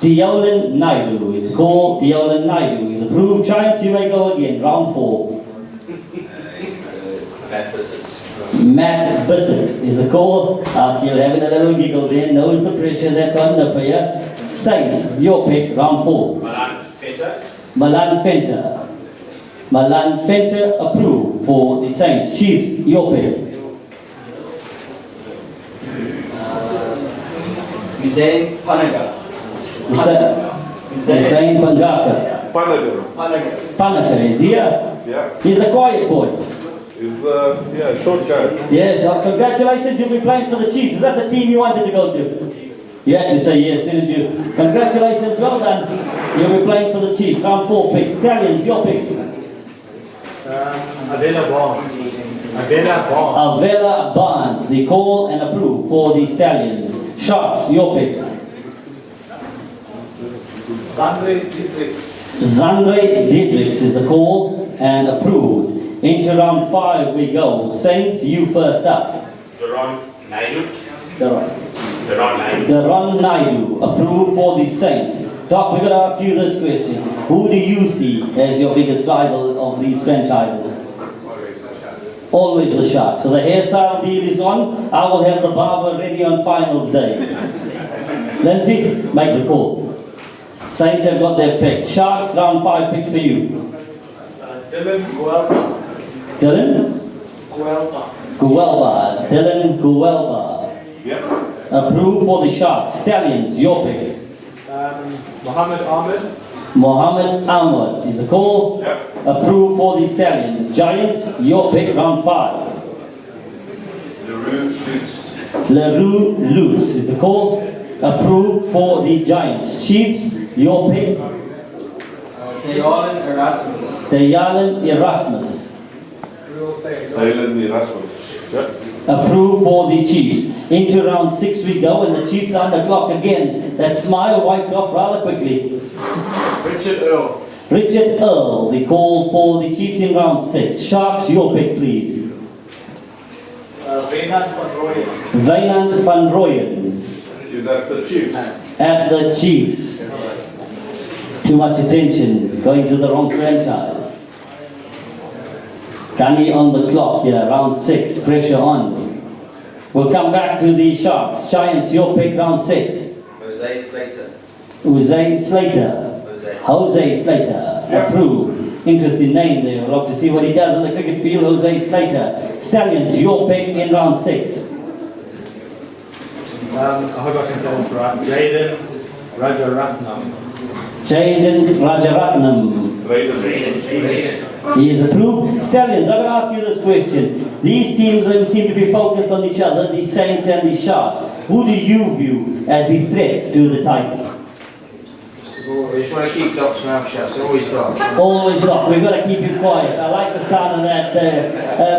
Deolan Naidu is the call. Deolan Naidu is approved. Giants, you may go again. Round 4. Matt Bissett is the call. You're having a little giggle there. Knows the pressure that's on the player. Saints, your pick. Round 4. Malan Fenter. Malan Fenter approved for the Saints. Chiefs, your pick. Hussein Panaga. Hussein Pangaka. Panaka is here. Yeah. He's the quiet boy. He's short guy. Yes, congratulations, you'll be playing for the Chiefs. Is that the team you wanted to go to? You had to say yes, didn't you? Congratulations, well done. You'll be playing for the Chiefs. Round 4 pick. Stallions, your pick. Avila Barnes. Avila Barnes, the call and approve for the Stallions. Sharks, your pick. Sandre Dietrich. Zandre Dietrich is the call and approved. Into round 5 we go. Saints, you first up. Daron Naidu. Daron Naidu, approved for the Saints. Doc, we're going to ask you this question. Who do you see as your biggest rival of these franchises? Always the Sharks. So the hairstyle deal is on. I will have the barber ready on finals day. Lindsay, make the call. Saints have got their pick. Sharks, round 5 pick for you. Dylan Guelba. Dylan? Guelba. Dylan Guelba. Yeah. Approved for the Sharks. Stallions, your pick. Mohammed Ahmed. Mohammed Ahmed is the call. Yep. Approved for the Stallions. Giants, your pick, round 5. LaRue Lutz is the call. Approved for the Giants. Chiefs, your pick. Dayalen Erasmus. Dayalen Erasmus. Thailand Erasmus. Yep. Approved for the Chiefs. Into round 6 we go, and the Chiefs are on the clock again. That smile wiped off rather quickly. Richard Earl. Richard Earl, the call for the Chiefs in round 6. Sharks, your pick, please. Wynand van Rooyen. Wynand van Rooyen. Is that the Chiefs? At the Chiefs. Too much attention, going to the wrong franchise. Gunny on the clock here, round 6, pressure on. We'll come back to the Sharks. Giants, your pick, round 6. Jose Slater. Jose Slater. Jose Slater, approved. Interesting name there. We'll love to see what he does on the cricket field. Jose Slater. Stallions, your pick in round 6. I hope I can say this right. Jaden Rajaratnam. Jaden Rajaratnam. He is approved. Stallions, I'm going to ask you this question. These teams seem to be focused on each other, the Saints and the Sharks. Who do you view as the threats to the title? We just want to keep Doc's mouth shut, so always Doc. Always Doc. We've got to keep him quiet. I like the sound of that,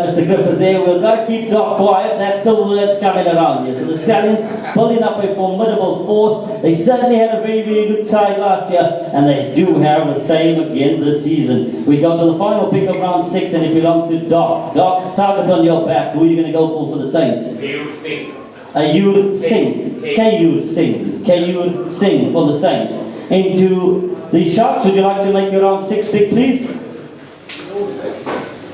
Mr. Griffith there. We've got to keep Doc quiet. That's the words coming around here. So the Stallions pulling up a formidable force. They certainly had a very, very good side last year, and they do have the same again this season. We go to the final pick of round 6, and it belongs to Doc. Doc, target on your back. Who are you going to go for the Saints? Ayub Singh. you sing. Can you sing? Can you sing for the Saints? Into the Sharks, would you like to make your round 6 pick, please?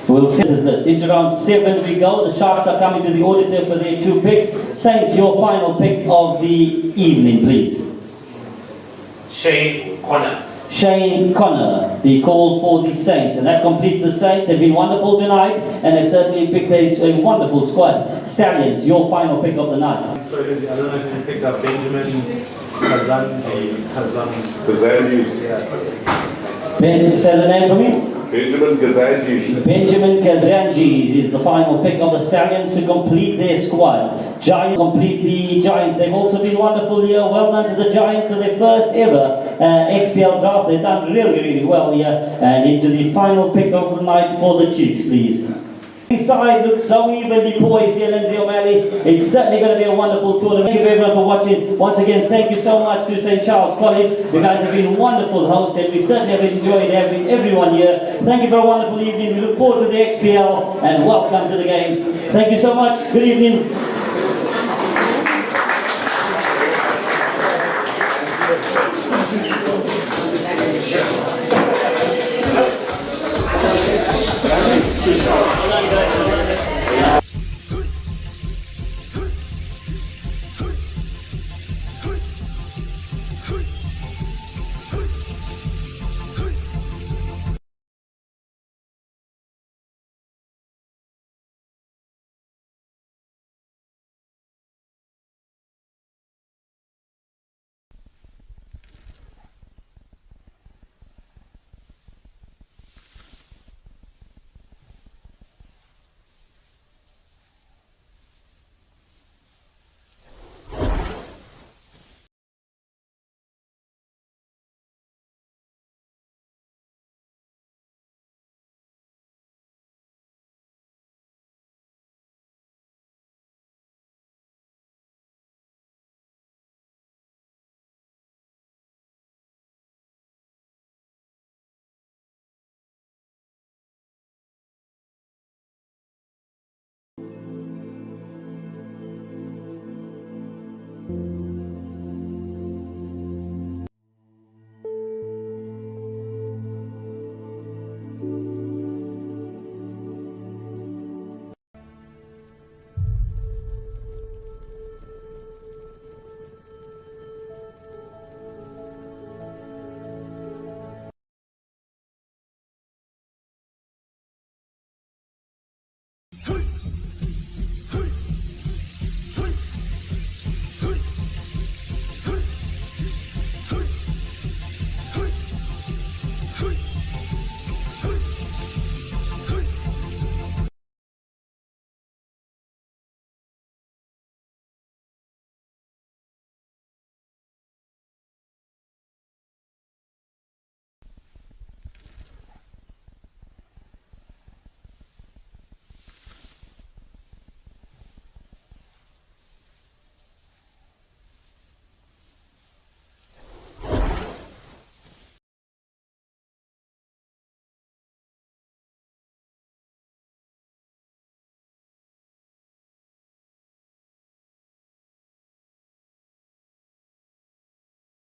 We'll see this list. Into round 7 we go. The Sharks are coming to the auditor for their 2 picks. Saints, your final pick of the evening, please. Shane Connor. Shane Connor, the call for the Saints, and that completes the Saints. They've been wonderful tonight, and they've certainly picked a wonderful squad. Stallions, your final pick of the night. Sorry, Lindsay, I don't know if you picked up Benjamin Kazan. Gazanjis. Yeah. Ben, say the name for me. Benjamin Gazanjis. Benjamin Kazanjis is the final pick of the Stallions to complete their squad. Giants complete the Giants. They've also been wonderful here. Well done to the Giants in their first ever XPL draft. They've done really, really well here. And into the final pick of the night for the Chiefs, please. The side looks so evenly poised here, Lindsay O'Malley. It's certainly going to be a wonderful tournament. Thank you everyone for watching. Once again, thank you so much to St. Charles College. You guys have been wonderful hosts, and we certainly have enjoyed having everyone here. Thank you for a wonderful evening. We look forward to the XPL, and welcome to the games. Thank you so much. Good evening.